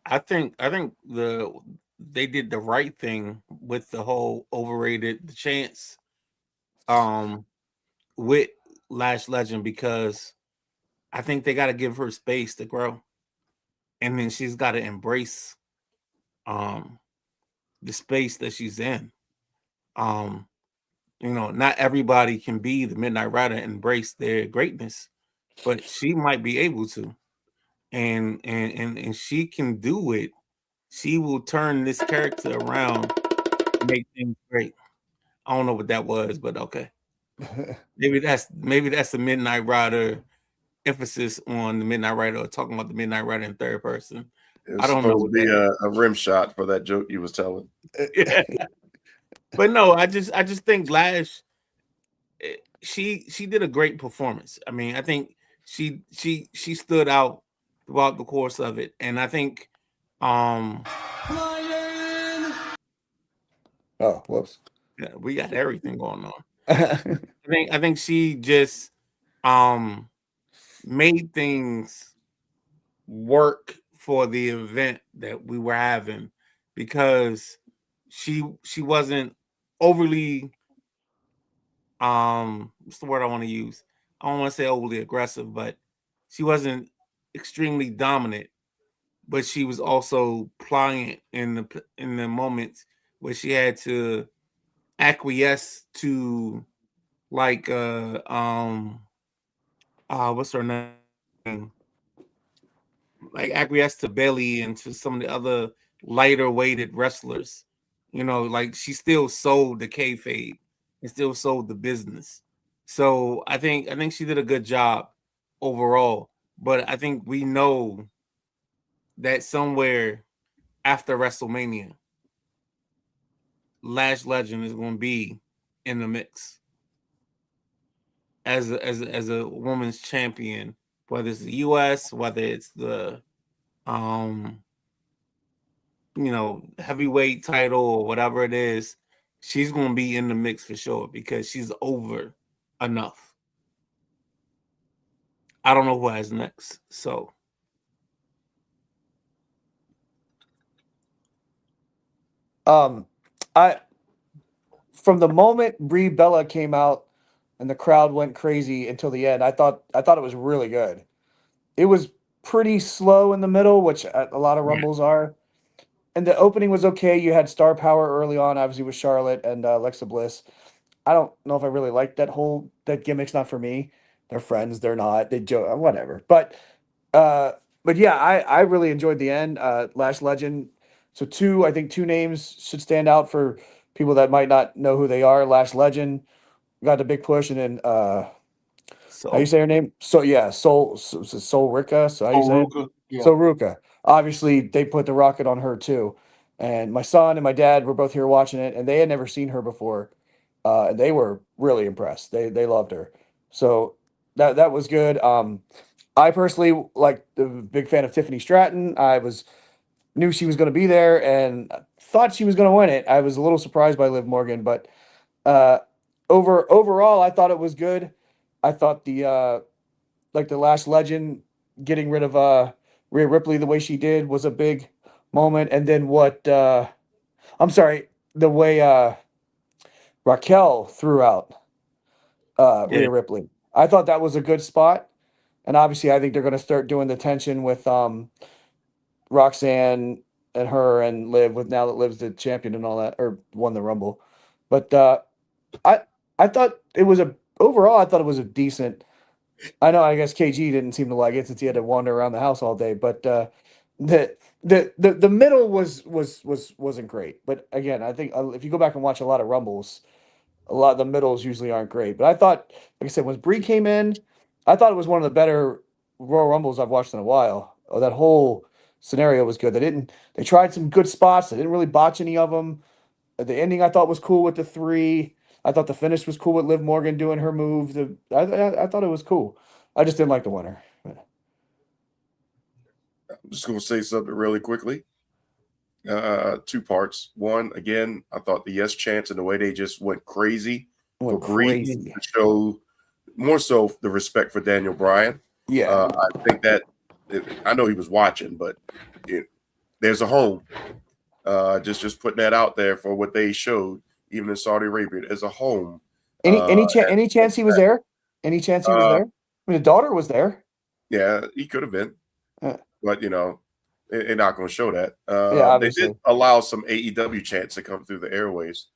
I think they did the right thing with the whole overrated chance with Lash Legend, because I think they got to give her space to grow, and then she's got to embrace the space that she's in. Not everybody can be the Midnight Rider and embrace their greatness, but she might be able to, and she can do it. She will turn this character around and make things great. I don't know what that was, but okay. Maybe that's the Midnight Rider emphasis on the Midnight Rider, or talking about the Midnight Rider in third person. I don't know. It was supposed to be a rim shot for that joke you was telling. Yeah. But no, I just think Lash, she did a great performance. I mean, I think she stood out throughout the course of it, and I think Oh, whoops. yeah, we got everything going on. I think she just made things work for the event that we were having, because she wasn't overly what's the word I want to use? I don't want to say overly aggressive, but she wasn't extremely dominant, but she was also pliant in the moments where she had to acquiesce to, like what's her name? Like acquiesce to Bailey and to some of the other lighter weighted wrestlers. You know, like she still sold the kayfabe and still sold the business. So I think she did a good job overall. But I think we know that somewhere after WrestleMania, Lash Legend is going to be in the mix as a woman's champion, whether it's the US, whether it's the heavyweight title or whatever it is. She's going to be in the mix for sure because she's over enough. I don't know who has next. So I from the moment Brie Bella came out and the crowd went crazy until the end, I thought it was really good. It was pretty slow in the middle, which a lot of rumbles are. And the opening was okay. You had star power early on, obviously with Charlotte and Alexa Bliss. I don't know if I really like that gimmick's not for me. They're friends, they're not. They joke, whatever. But yeah, I really enjoyed the end. Lash Legend. So I think two names should stand out for people that might not know who they are. Lash Legend got a big push, and then how you say her name? So yeah, Soul Rika. So how you say it? Ruka, yeah. So Ruka. Obviously, they put the rocket on her too. And my son and my dad were both here watching it, and they had never seen her before. And they were really impressed. They loved her. So that was good. I personally like the big fan of Tiffany Stratton. Knew she was going to be there and thought she was going to win it. I was a little surprised by Liv Morgan, but uh, overall, I thought it was good. I thought the Last Legend getting rid of Rhea Ripley the way she did was a big moment, and then the way Raquel threw out Rhea Ripley. I thought that was a good spot. And obviously, I think they're going to start doing the tension with Roxanne and her and Liv, with now that Liv's the champion and all that, or won the Rumble. But I I thought it was overall, I thought it was a decent. I know, I guess KG didn't seem to like it since he had to wander around the house all day. But the middle wasn't great. But again, I think if you go back and watch a lot of Rumbles, a lot of the middles usually aren't great. But I thought, like I said, when Brie came in, I thought it was one of the better Royal Rumbles I've watched in a while. Oh, that whole scenario was good. They tried some good spots. They didn't really botch any of them. The ending I thought was cool with the three. I thought the finish was cool with Liv Morgan doing her move. I thought it was cool. I just didn't like the winner. I'm just going to say something really quickly. Two parts. One, again, I thought the yes chants and the way they just went crazy for Brie to show more so the respect for Daniel Bryan. Yeah, I think that I know he was watching, but there's a home. Just putting that out there for what they showed, even in Saudi Arabia, as a home. Any chance he was there? Any chance he was there? I mean, the daughter was there. Yeah, he could have been, but they're not going to show that. Yeah, obviously. They did allow some AEW chants to come through the airways.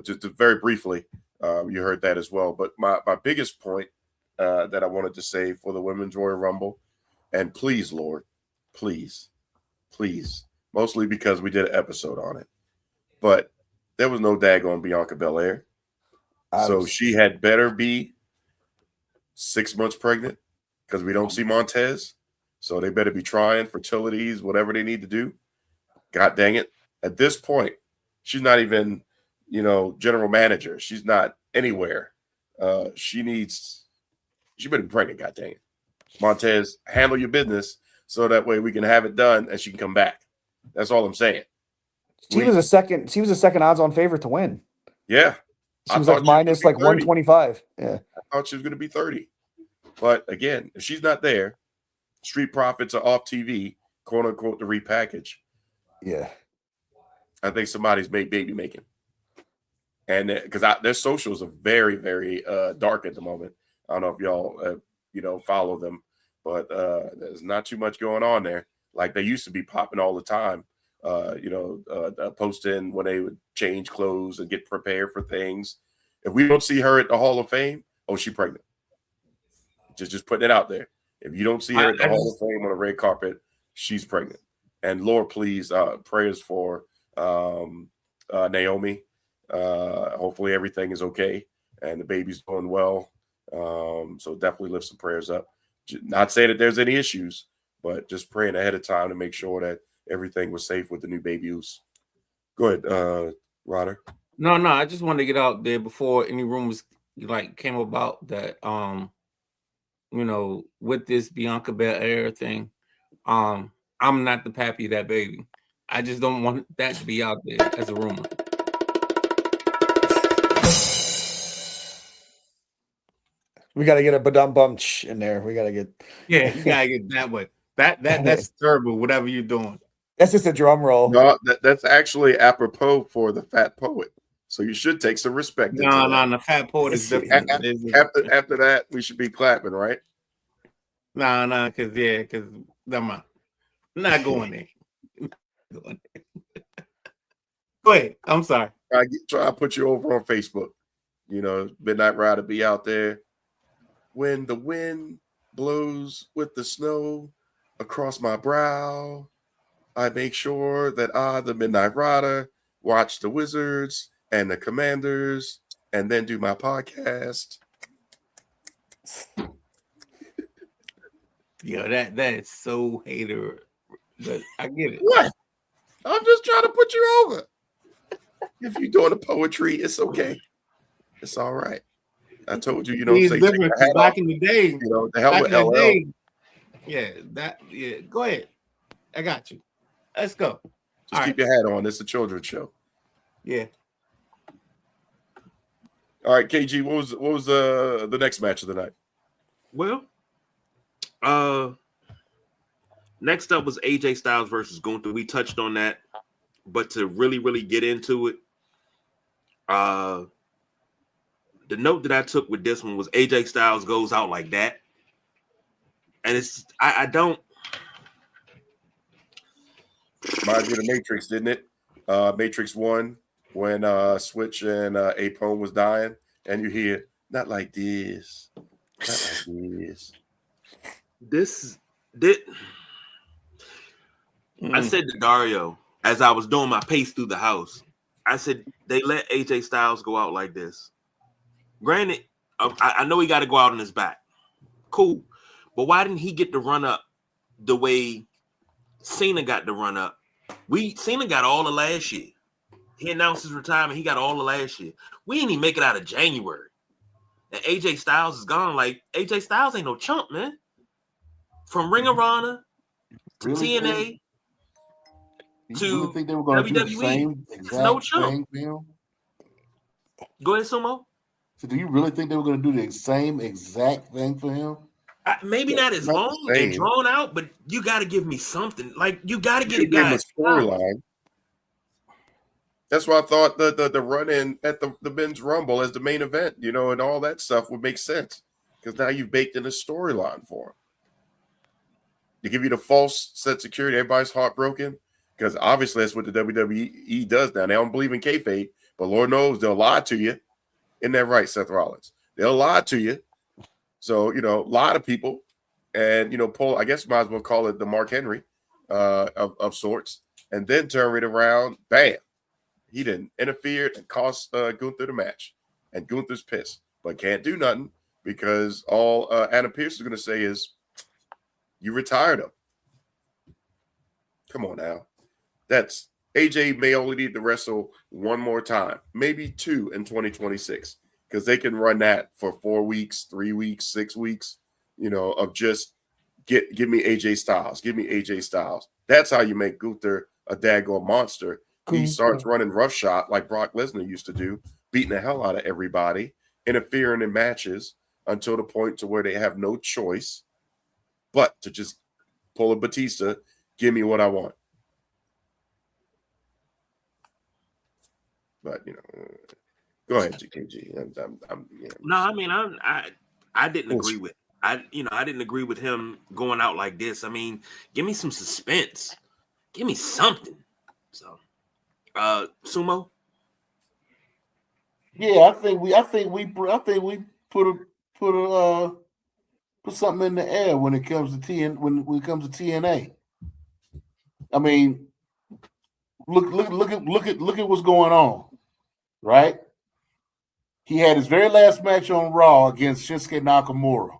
Just very briefly, you heard that as well. But my biggest point that I wanted to say for the Women's Royal Rumble, and please, Lord, please, mostly because we did an episode on it, but there was no daggone Bianca Belair. So she had better be 6 months pregnant, because we don't see Montez. So they better be trying fertilities, whatever they need to do. God dang it. At this point, she's not even, general manager. She's not anywhere. She needs She better be pregnant, goddamn. Montez, handle your business so that way we can have it done and she can come back. That's all I'm saying. She was a second odds-on favorite to win. Yeah. She was like minus like 125. Yeah. I thought she was going to be 30. But again, if she's not there, Street Profits are off TV, quote unquote, the repackage. Yeah. I think somebody's baby making. And because their socials are very, very dark at the moment. I don't know if y'all, follow them, but there's not too much going on there. Like they used to be popping all the time. Posting when they would change clothes and get prepared for things. If we don't see her at the Hall of Fame, she's pregnant. Just putting it out there. If you don't see her at the Hall of Fame on a red carpet, she's pregnant. And Lord, please, prayers for Naomi. Hopefully everything is okay and the baby's doing well. So definitely lift some prayers up. Not saying that there's any issues, but just praying ahead of time to make sure that everything was safe with the new baby Oos. Go ahead, Ryder. No, I just wanted to get out there before any rumors came about that with this Bianca Belair thing, I'm not the pappy of that baby. I just don't want that to be out there as a rumor. We got to get a badum bumch in there. We got to get. Yeah, you got to get that way. That's terrible, whatever you're doing. That's just a drum roll. No, that's actually apropos for the Fat Poet. So you should take some respect. No, the Fat Poet is different. After that, we should be clapping, right? No, because never mind. I'm not going there. Go ahead. I'm sorry. Try to put you over on Facebook. Midnight Rider be out there. When the wind blows with the snow across my brow, I make sure that I, the Midnight Rider, watch the Wizards and the Commanders and then do my podcast. Yo, that is so hater. But I get it. What? I'm just trying to put you over. If you're doing the poetry, it's okay. It's all right. I told you, say take your hat back off. in the day. The hell with LL. Yeah, go ahead. I got you. Let's go. Just keep your hat on. It's a children's show. Yeah. All right, KG, what was the next match of the night? Well, next up was AJ Styles versus Gunther. We touched on that, but to really, really get into it, the note that I took with this one was AJ Styles goes out like that, and it's I don't. Reminds me of the Matrix, didn't it? Matrix 1, when Switch and Apone was dying, and you hear, not like this. Not like this. I said to Dario, as I was doing my pace through the house, I said, they let AJ Styles go out like this. Granted, I know he got to go out on his back. Cool. But why didn't he get to run up the way Cena got to run up? Cena got all the last year. He announced his retirement. He got all the last year. We didn't even make it out of January. And AJ Styles is gone. Like, AJ Styles ain't no chump, man. From Ring of Honor to TNA to really think they were going to do the same exact thing for him? Go ahead, Sumo. So do you really think they were going to do the same exact thing for him? Maybe not as long and drawn out, but you got to give me something. Like, you got to get a guy. Storyline. That's why I thought the run-in at the men's rumble as the main event, and all that stuff would make sense. Because now you've baked in a storyline for him. To give you the false set security, everybody's heartbroken. Because obviously that's what the WWE does now. They don't believe in kayfabe, but Lord knows they'll lie to you. Isn't that right, Seth Rollins? They'll lie to you. So, a lot of people, and, I guess might as well call it the Mark Henry of sorts, and then turn it around, bam. He didn't interfere and cost Gunther the match. And Gunther's pissed, but can't do nothing because all Adam Pearce is going to say is, you retired him. Come on now. AJ may only need to wrestle one more time, maybe two in 2026. because they can run that for 4 weeks, 3 weeks, 6 weeks, of just give me AJ Styles, give me AJ Styles. That's how you make Gunther a daggone monster. He starts running roughshod like Brock Lesnar used to do, beating the hell out of everybody, interfering in matches until the point to where they have no choice but to just pull a Batista, give me what I want. But go ahead, GKG. No, I mean I didn't agree with I didn't agree with him going out like this. I mean, give me some suspense, give me something. So, Sumo. Yeah, I think we put something in the air when it comes to when it comes to TNA. I mean, look at what's going on, right? He had his very last match on Raw against Shinsuke Nakamura,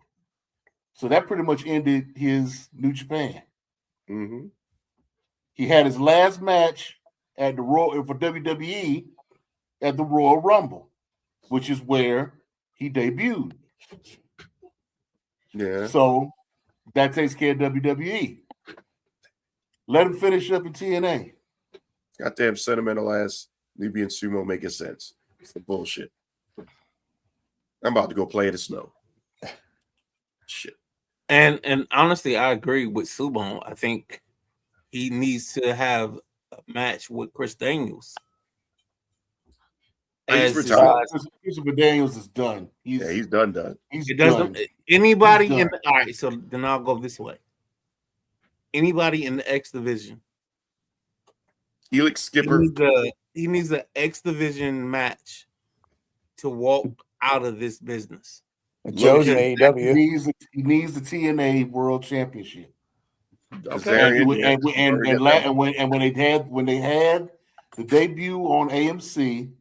so that pretty much ended his New Japan. Mm-hmm. He had his last match at the Royal for WWE at the Royal Rumble, which is where he debuted. Yeah. So that takes care of WWE. Let him finish up in TNA. Goddamn sentimental ass Nubian Sumo making sense. It's the bullshit. I'm about to go play in the snow. Shit. And honestly, I agree with Sumo. I think he needs to have a match with Chris Daniels. He's retired. Christopher Daniels is done. He's done. He's done. done. Anybody in the, all right, so then I'll go this way. Anybody in the X division. Helix Skipper. He needs an X division match to walk out of this business. Joe's in AEW. He needs the TNA World Championship. Okay. When they had the debut on AMC,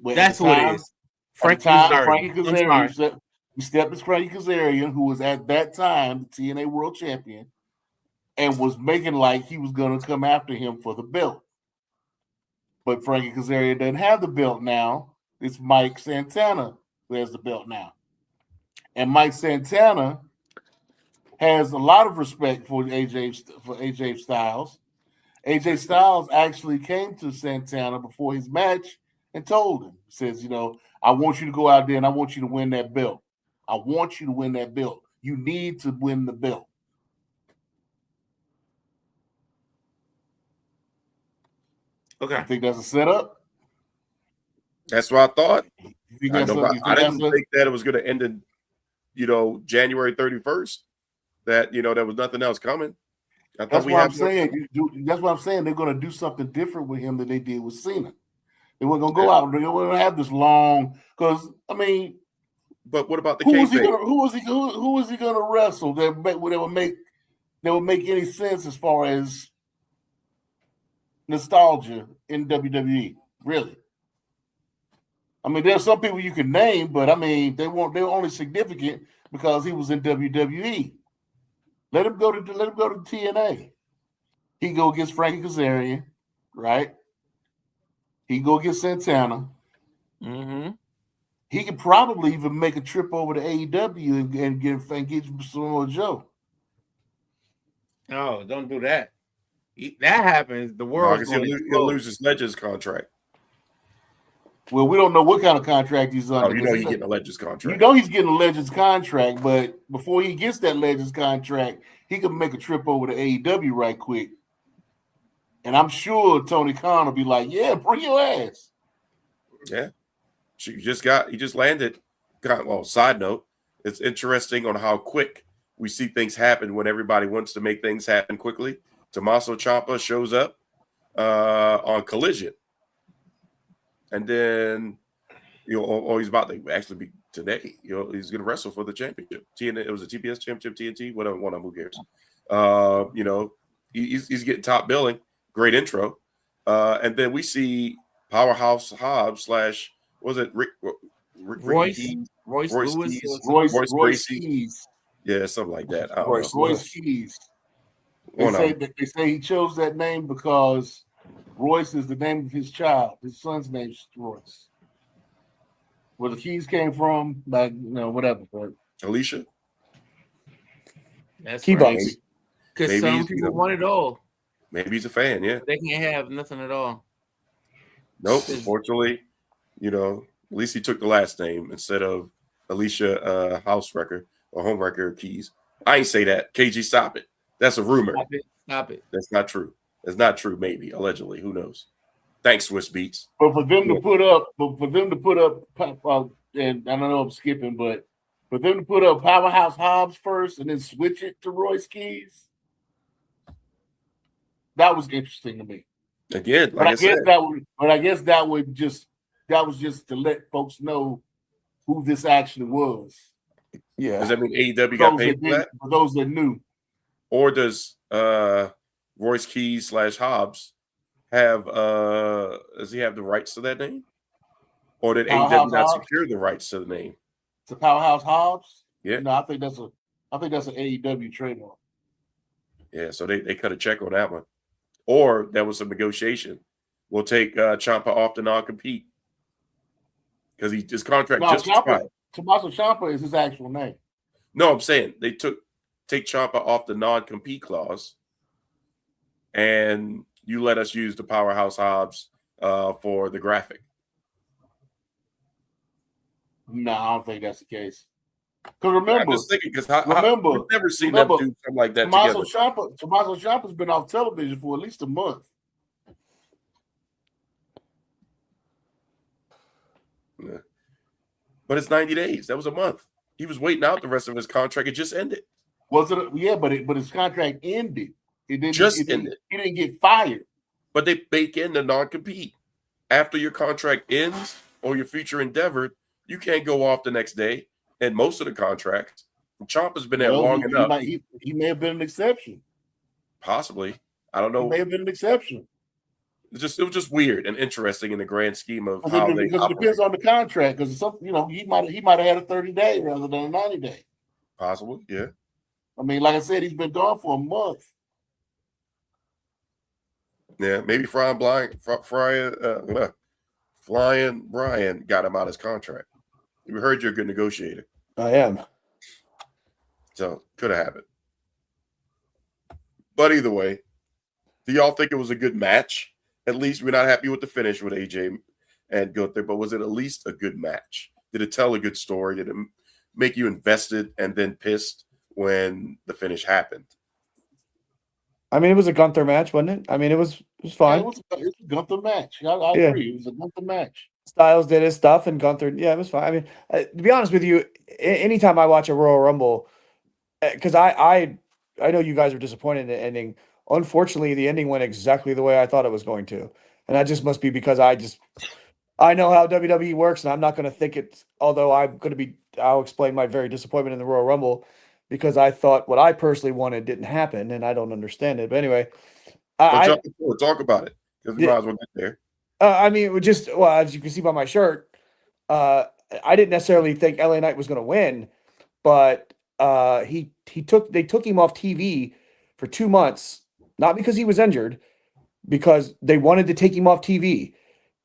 that's what it is. Frankie Kazarian. He stepped as Frankie Kazarian, who was at that time the TNA World Champion, and was making like he was going to come after him for the belt. But Frankie Kazarian doesn't have the belt now. It's Mike Santana who has the belt now. And Mike Santana has a lot of respect for AJ Styles. AJ Styles actually came to Santana before his match and told him, says, I want you to go out there and I want you to win that belt. I want you to win that belt. You need to win the belt. Okay. I think that's a setup. That's what I thought. I didn't think that it was going to end in, January 31st. That, there was nothing else coming. That's what I'm saying. That's what I'm saying. They're going to do something different with him than they did with Cena. They weren't going to go out. They weren't going to have this long. Because, I mean. But what about the who was he going to wrestle that would make any sense as far as nostalgia in WWE? Really? I mean, there's some people you can name, but I mean, they're only significant because he was in WWE. Let him go to TNA. He go against Frankie Kazarian, right? He go against Santana. Mm-hmm. He could probably even make a trip over to AEW and get Samoa Joe. No, don't do that. That happens. The world he'll lose his Legends contract. Well, we don't know what kind of contract he's under. He's getting a Legends contract. He's getting a Legends contract, but before he gets that Legends contract, he could make a trip over to AEW right quick. And I'm sure Tony Khan will be like, yeah, bring your ass. Yeah. He just landed. Well, side note, it's interesting on how quick we see things happen when everybody wants to make things happen quickly. Tommaso Ciampa shows up on Collision. And then, he's about to actually be today. He's going to wrestle for the championship. It was a TBS championship, TNT, whatever one of them, who cares? He's getting top billing. Great intro. And then we see Powerhouse Hobbs / was it Royce Keys. Yeah, something like that. Royce Keys. They say he chose that name because Royce is the name of his child. His son's name's Royce. where the keys came from, like whatever. But Alicia. That's Key right. bucks. Because Maybe some he's, people want it all. Maybe he's a fan. Yeah. They can't have nothing at all. Nope. Unfortunately, at least he took the last name instead of Alicia house record or home record keys. I ain't say that. KG, stop it. That's a rumor. Stop it. That's not true. That's not true. Maybe allegedly. Who knows? Thanks, Swiss Beats. But for them to put up, and I don't know I'm skipping, but for them to put up Powerhouse Hobbs first and then switch it to Royce Keys, that was interesting to me. Again, But I guess that was just to let folks know who this actually was. Yeah. Does that mean AEW got paid for that? For those that knew. Or does Royce Keys / Hobbs have does he have the rights to that name? Or did AEW not secure the rights to the name? To Powerhouse Hobbs? Yeah. No, I think that's an AEW trademark. Yeah, so they cut a check on that one. Or that was some negotiation. We'll take Ciampa off the non-compete. Because his contract just expired. Tommaso Ciampa is his actual name. No, I'm saying they take Ciampa off the non-compete clause, and you let us use the Powerhouse Hobbs for the graphic. No, I don't think that's the case. Because remember, I'm just thinking, we've never seen them do something like that Tommaso together. Tommaso Ciampa's been off television for at least a month. Yeah. But it's 90 days. That was a month. He was waiting out the rest of his contract. It just ended. Was it? Yeah, but his contract ended. It ended. He didn't get fired. But they bake in the non-compete. After your contract ends or your future endeavor, you can't go off the next day. And most of the contracts, Ciampa's been there long enough. He may have been an exception. Possibly. I don't know. He may have been an exception. It was just weird and interesting in the grand scheme of how they because it depends on the contract. Because he might have had a 30-day rather than a 90-day. Possible, yeah. I mean, like I said, he's been gone for a month. Yeah, maybe Flying Brian got him out his contract. We heard you're a good negotiator. I am. So could have happened. But either way, do y'all think it was a good match? At least we're not happy with the finish with AJ and Gunther, but was it at least a good match? Did it tell a good story? Did it make you invested and then pissed when the finish happened? I mean, it was a Gunther match, wasn't it? I mean, it was fine. Yeah, it was a Gunther match. I agree. It was a Gunther match. Styles did his stuff, and Gunther, yeah, it was fine. I mean, to be honest with you, anytime I watch a Royal Rumble, because I know you guys were disappointed in the ending. Unfortunately, the ending went exactly the way I thought it was going to, and that just must be because I know how WWE works, and I'm not going to think it's. Although I'll explain my very disappointment in the Royal Rumble because I thought what I personally wanted didn't happen, and I don't understand it. But anyway, talk about it because we might as well get there. I mean, as you can see by my shirt, I didn't necessarily think LA Knight was going to win, but they took him off TV for 2 months, not because he was injured, because they wanted to take him off TV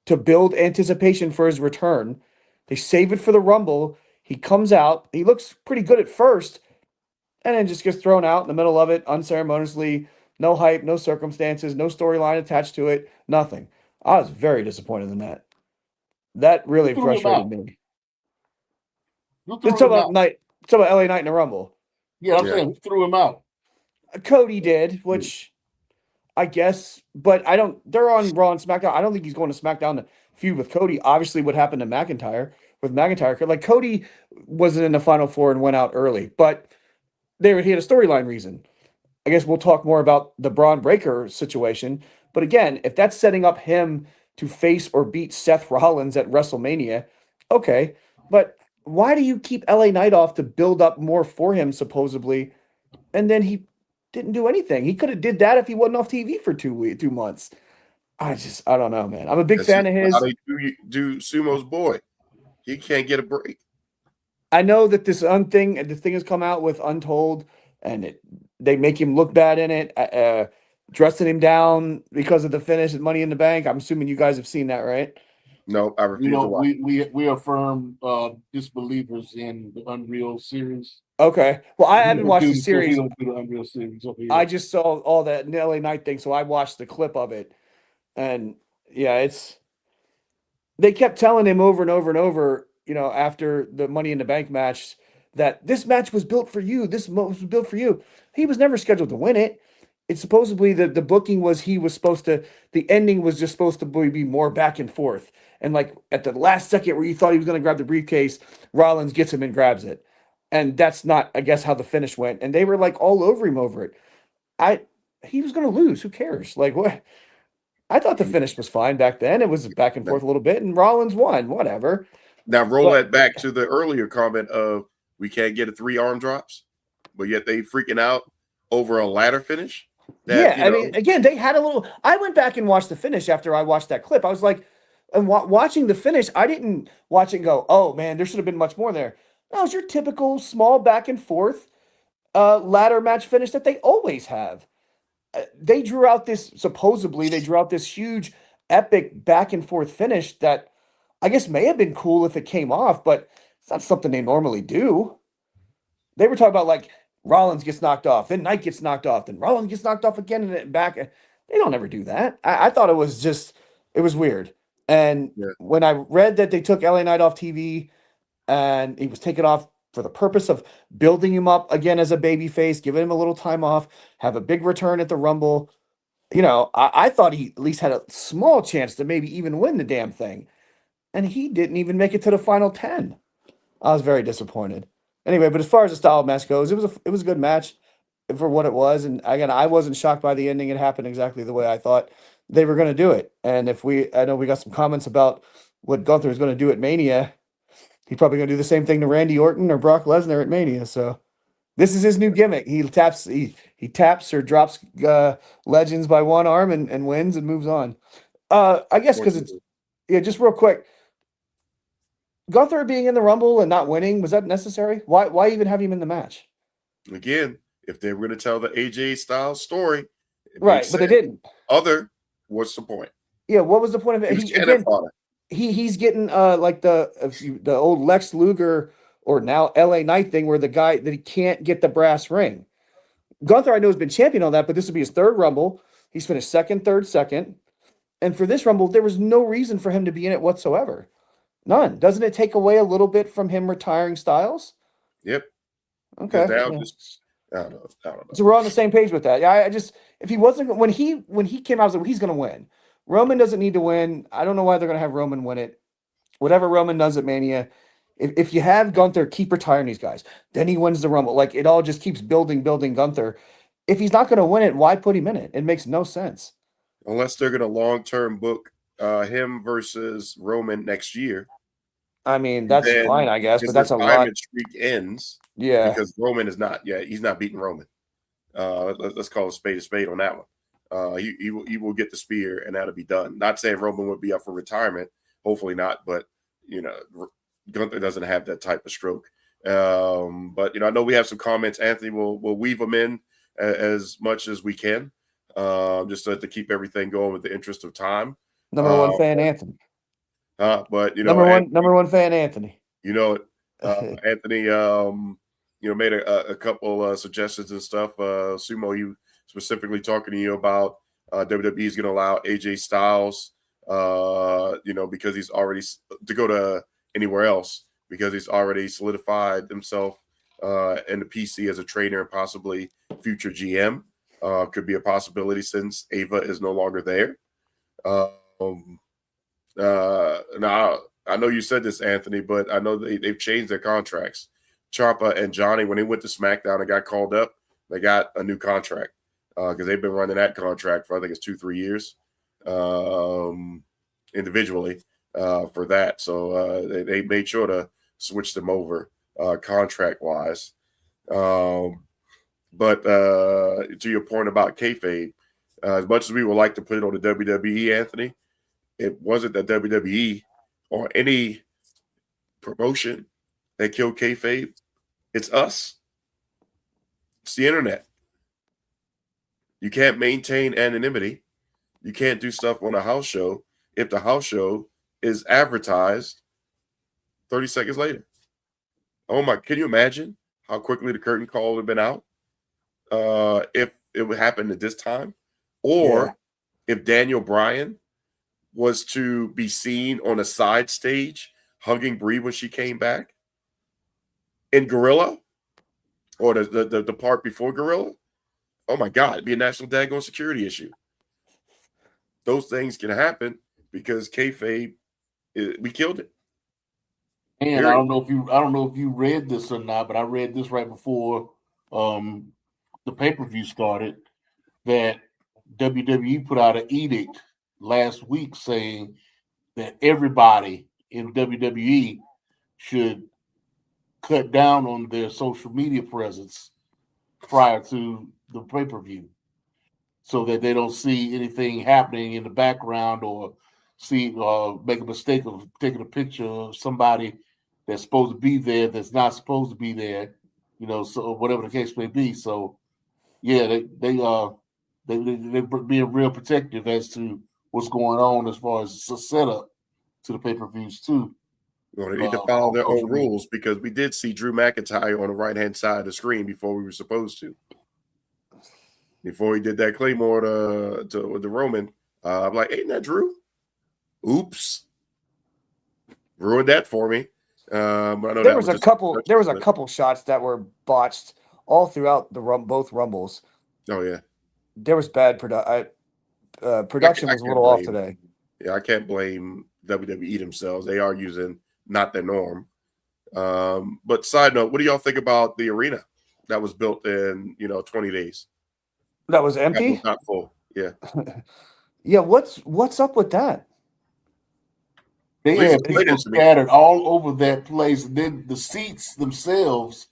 to build anticipation for his return. They save it for the Rumble. He comes out. He looks pretty good at first, and then just gets thrown out in the middle of it unceremoniously. No hype, no circumstances, no storyline attached to it, nothing. I was very disappointed in that. That really frustrated me. Let's talk about LA Knight in the Rumble. Yeah, I'm saying who threw him out? Cody did, which I guess, but they're on Raw and SmackDown. I don't think he's going to SmackDown to feud with Cody. Obviously, what happened to McIntyre with McIntyre, like Cody wasn't in the Final Four and went out early, but he had a storyline reason. I guess we'll talk more about the Braun Breaker situation. But again, if that's setting up him to face or beat Seth Rollins at WrestleMania, okay. But why do you keep LA Knight off to build up more for him, supposedly, and then he didn't do anything? He could have did that if he wasn't off TV for 2 months. I don't know, man. I'm a big fan of his. How they do Sumo's boy. He can't get a break. I know that this thing has come out with Untold, and they make him look bad in it, dressing him down because of the finish at Money in the Bank. I'm assuming you guys have seen that, right? No, I refuse to watch. We are firm disbelievers in the Unreal series. Okay. Well, I haven't watched the series. So we don't do the Unreal series over here. I just saw all that LA Knight thing, so I watched the clip of it. And yeah, they kept telling him over and over and over, after the Money in the Bank match, that this match was built for you. This was built for you. He was never scheduled to win it. It's supposedly the booking was the ending was just supposed to be more back and forth. And like at the last second where you thought he was going to grab the briefcase, Rollins gets him and grabs it. And that's not, I guess, how the finish went. And they were like all over him over it. He was going to lose. Who cares? Like what? I thought the finish was fine back then. It was back and forth a little bit, and Rollins won. Whatever. Now roll that back to the earlier comment of we can't get 3 arm drops, but yet they freaking out over a ladder finish. I mean, again, they had a little. I went back and watched the finish after I watched that clip. I was like, and watching the finish, I didn't watch it and go, "Oh man, there should have been much more there." No, it's your typical small back and forth ladder match finish that they always have. They drew out this huge epic back and forth finish that I guess may have been cool if it came off, but it's not something they normally do. They were talking about like Rollins gets knocked off, then Knight gets knocked off, then Rollins gets knocked off again and then back. They don't ever do that. I thought it was weird. And when I read that they took LA Knight off TV and he was taken off for the purpose of building him up again as a baby face, giving him a little time off, have a big return at the Rumble. I thought he at least had a small chance to maybe even win the damn thing. And he didn't even make it to the final 10. I was very disappointed. Anyway, but as far as the style match goes, it was a good match for what it was. And again, I wasn't shocked by the ending. It happened exactly the way I thought they were going to do it. And I know we got some comments about what Gunther is going to do at Mania. He's probably going to do the same thing to Randy Orton or Brock Lesnar at Mania. So this is his new gimmick. He taps or drops legends by one arm and wins and moves on. I guess because just real quick. Gunther being in the Rumble and not winning, was that necessary? Why even have him in the match? Again, if they were going to tell the AJ Styles story, right, but they didn't. What's the point? Yeah, what was the point of it? He's getting like the old Lex Luger or now LA Knight thing where the guy that he can't get the brass ring. Gunther, I know, has been champion on that, but this would be his 3rd Rumble. He's finished 2nd, 3rd, 2nd. And for this Rumble, there was no reason for him to be in it whatsoever. None. Doesn't it take away a little bit from him retiring Styles? Yep. Okay. I don't know. So we're on the same page with that. Yeah, if he wasn't when he came out, I was like, he's going to win. Roman doesn't need to win. I don't know why they're going to have Roman win it. Whatever Roman does at Mania, if you have Gunther, keep retiring these guys. Then he wins the Rumble. Like it all just keeps building Gunther. If he's not going to win it, why put him in it? It makes no sense. Unless they're going to long-term book him versus Roman next year. I mean, that's fine, I guess, but that's a lot. Streak ends, because Roman is not. Yeah, he's not beating Roman. Let's call a spade on that one. He will get the spear, and that'll be done. Not saying Roman would be up for retirement. Hopefully not, but Gunther doesn't have that type of stroke. But I know we have some comments. Anthony will weave them in as much as we can, just to keep everything going with the interest of time. Number one fan, Anthony. But number one fan, Anthony. Anthony, made a couple suggestions and stuff. Sumo, you specifically talking to you about WWE is going to allow AJ Styles, because he's already to go to anywhere else because he's already solidified himself in the PC as a trainer and possibly future GM. Could be a possibility since Ava is no longer there. Now I know you said this, Anthony, but I know they've changed their contracts. Ciampa and Johnny, when they went to SmackDown and got called up, they got a new contract because they've been running that contract for I think it's 2-3 years individually for that. So they made sure to switch them over contract wise. But to your point about kayfabe, as much as we would like to put it on the WWE, Anthony, it wasn't the WWE or any promotion that killed kayfabe. It's us. It's the internet. You can't maintain anonymity. You can't do stuff on a house show if the house show is advertised 30 seconds later. Oh my, can you imagine how quickly the curtain call would have been out if it would happen at this time? Or if Daniel Bryan was to be seen on a side stage hugging Brie when she came back in Gorilla, or the part before Gorilla, oh my God, it'd be a national daggone security issue. Those things can happen because kayfabe, we killed it. And I don't know if you read this or not, but I read this right before the pay-per-view started, that WWE put out an edict last week saying that everybody in WWE should cut down on their social media presence prior to the pay-per-view, so that they don't see anything happening in the background or see make a mistake of taking a picture of somebody that's supposed to be there that's not supposed to be there, so whatever the case may be. So yeah, they're being real protective as to what's going on as far as the setup to the pay-per-views too. Well, they need to follow their own rules, because we did see Drew McIntyre on the right-hand side of the screen before we were supposed to. Before he did that Claymore with the Roman, I'm like, ain't that Drew? Oops. Ruined that for me. But I know there was a couple shots that were botched all throughout both Rumbles. Oh, yeah. There was bad production was a little off today. Yeah, I can't blame WWE themselves. They are using not their norm. But side note, what do y'all think about the arena that was built in 20 days? That was empty? That was not full. Yeah. Yeah, what's up with that? They had people scattered all over that place, and then the seats themselves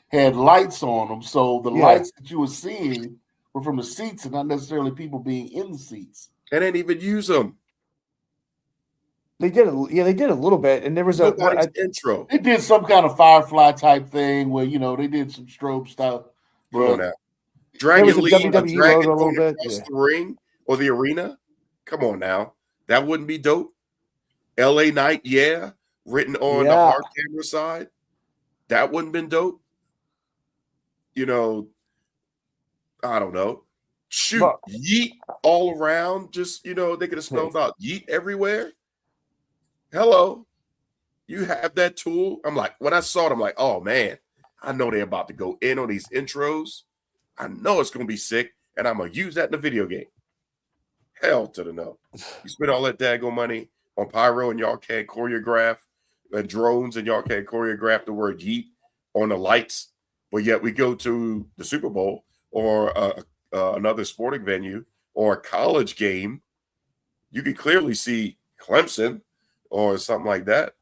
had lights on them. So the lights that you were seeing were from the seats and not necessarily people being in the seats. They didn't even use them. They did a little bit, and there was Nobody's intro. They did some kind of Firefly type thing where they did some strobe stuff. Come on now. Dragon Lee, WWE logo a little bit. The ring or the arena. Come on now. That wouldn't be dope. LA Knight, written on the hard camera side. That wouldn't been dope. I don't know. Shoot, yeet all around. Just, they could have spelled out yeet everywhere. Hello. You have that tool. I'm like, when I saw it, I'm like, oh man, I know they're about to go in on these intros. I know it's going to be sick, and I'm going to use that in the video game. Hell to the no. You spend all that daggone money on pyro, and y'all can't choreograph drones, and y'all can't choreograph the word yeet on the lights, but yet we go to the Super Bowl or another sporting venue or a college game, you can clearly see Clemson or something like that.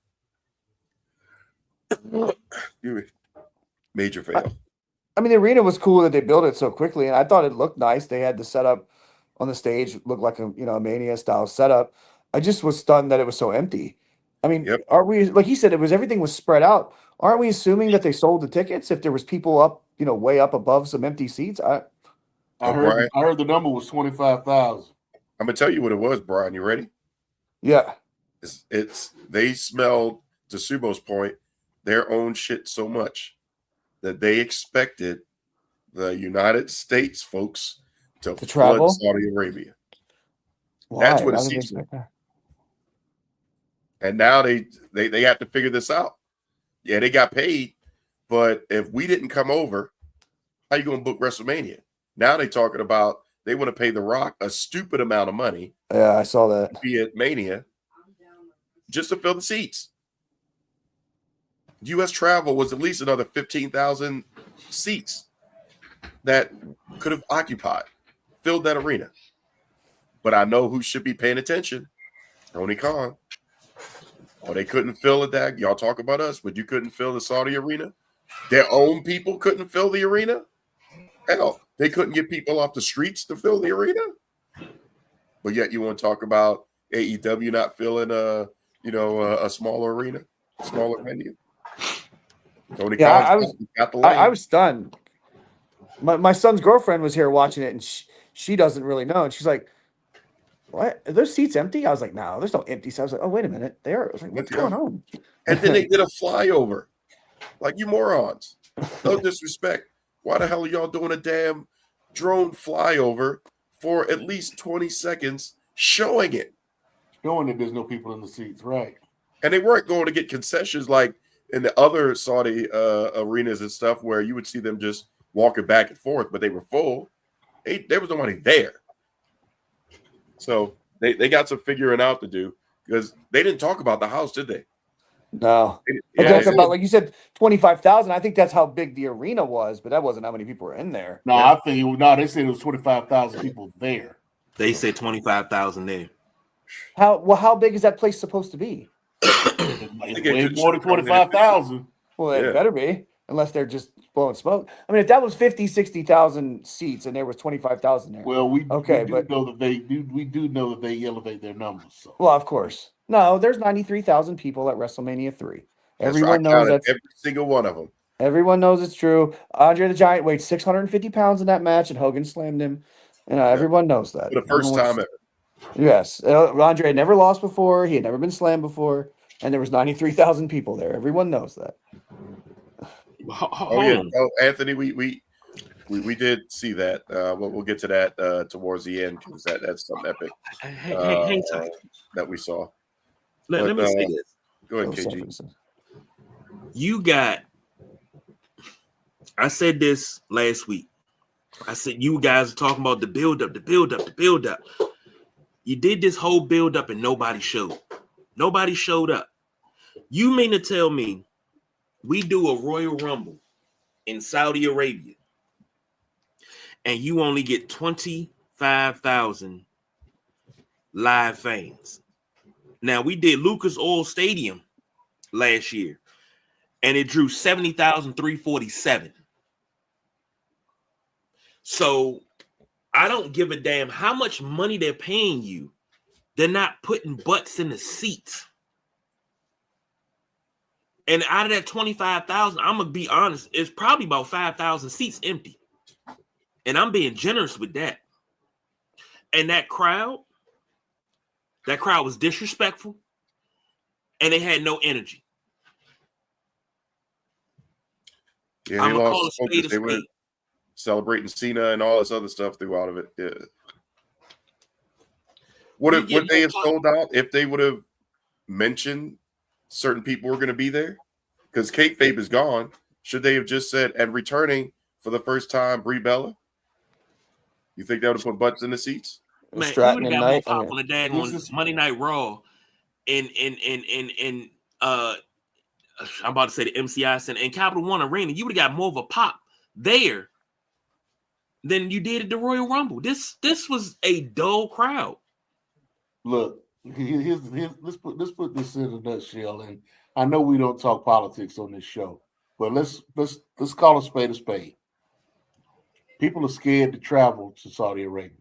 Major fail. I mean, the arena was cool that they built it so quickly, and I thought it looked nice. They had the setup on the stage, looked like a Mania style setup. I just was stunned that it was so empty. I mean, Are we, like he said, everything was spread out? Aren't we assuming that they sold the tickets if there was people up, way up above some empty seats? I heard the number was 25,000. I'm gonna tell you what it was, Brian. You ready? Yeah. It's they smelled, to Subo's point, their own shit so much that they expected the United States folks to travel Saudi Arabia. Why? That's what it seems like. And now they have to figure this out. Yeah, they got paid, but if we didn't come over, how you gonna book WrestleMania? Now they talking about they want to pay The Rock a stupid amount of money. Yeah, I saw that. Be at Mania just to fill the seats. U.S. travel was at least another 15,000 seats that could have filled that arena. But I know who should be paying attention. Tony Khan. Oh, they couldn't fill it. That y'all talk about us, but you couldn't fill the Saudi arena. Their own people couldn't fill the arena. Hell, they couldn't get people off the streets to fill the arena. But yet you want to talk about AEW not filling a smaller arena, a smaller venue. Tony Khan got the lane. I was stunned. My son's girlfriend was here watching it, and she doesn't really know. And she's like, what? Are those seats empty? I was like, no, there's no empty seats. I was like, oh, wait a minute. There. I was like, what's going on? And then they did a flyover. Like, you morons. No disrespect. Why the hell are y'all doing a damn drone flyover for at least 20 seconds showing it? Showing that there's no people in the seats, right? And they weren't going to get concessions like in the other Saudi arenas and stuff where you would see them just walking back and forth, but they were full. There was nobody there. So they got some figuring out to do because they didn't talk about the house, did they? No. But that's about, like you said, 25,000. I think that's how big the arena was, but that wasn't how many people were in there. No, I think they said it was 25,000 people there. They said 25,000 there. How big is that place supposed to be? It's way more than 25,000. Well, it better be, unless they're just blowing smoke. I mean, if that was 50, 60,000 seats and there was 25,000 there. Well, we do know that they elevate their numbers. So. Well, of course. No, there's 93,000 people at WrestleMania 3. Everyone knows that. Every single one of them. Everyone knows it's true. Andre the Giant weighed 650 pounds in that match, and Hogan slammed him. Everyone knows that. For the first time ever. Yes. Andre had never lost before. He had never been slammed before. And there was 93,000 people there. Everyone knows that. Anthony, we did see that. We'll get to that towards the end because that's something epic that we saw. Let me say this. Go ahead, KG. You got. I said this last week. I said you guys are talking about the build up. You did this whole build up and nobody showed. Nobody showed up. You mean to tell me we do a Royal Rumble in Saudi Arabia and you only get 25,000 live fans? Now, we did Lucas Oil Stadium last year and it drew 70,347. So I don't give a damn how much money they're paying you. They're not putting butts in the seats. And out of that 25,000, I'm going to be honest, it's probably about 5,000 seats empty. And I'm being generous with that. And that crowd was disrespectful. And they had no energy. Yeah, I'm going to call a spade a spade. Were celebrating Cena and all this other stuff throughout of it. Yeah. Would they have sold out if they would have mentioned certain people were going to be there? Because kayfabe is gone. Should they have just said, and returning for the first time, Brie Bella? You think that would have put butts in the seats? Man, you would have got more pop on the dad on Monday Night Raw in I'm about to say the MCI Center and Capital One Arena. You would have got more of a pop there than you did at the Royal Rumble. This was a dull crowd. Look, let's put this in a nutshell. And I know we don't talk politics on this show, but let's call a spade a spade. People are scared to travel to Saudi Arabia.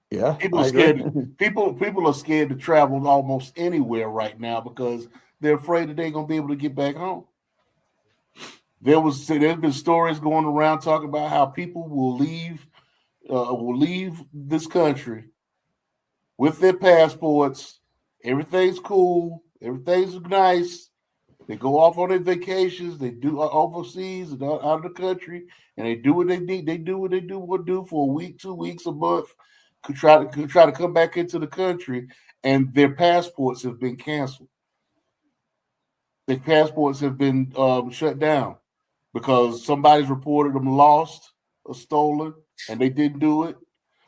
Yeah, people are scared. People are scared to travel almost anywhere right now because they're afraid that they're gonna be able to get back home. There's been stories going around talking about how people will leave this country with their passports. Everything's cool. Everything's nice. They go off on their vacations. They do overseas and out of the country, and they do what they need. They do what they do for a week, 2 weeks, a month. Could try to come back into the country, and their passports have been canceled. Their passports have been shut down because somebody's reported them lost or stolen, and they didn't do it,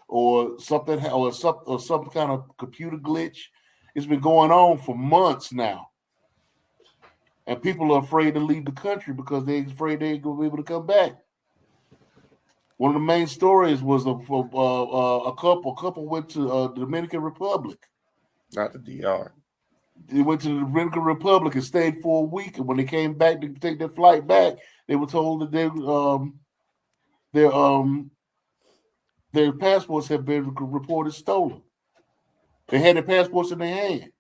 or some kind of computer glitch. It's been going on for months now, and people are afraid to leave the country because they're afraid they ain't gonna be able to come back. One of the main stories was a couple went to the Dominican Republic. Not the DR. They went to the Dominican Republic and stayed for a week, and when they came back to take their flight back, they were told that their passports had been reported stolen. They had their passports in their hand.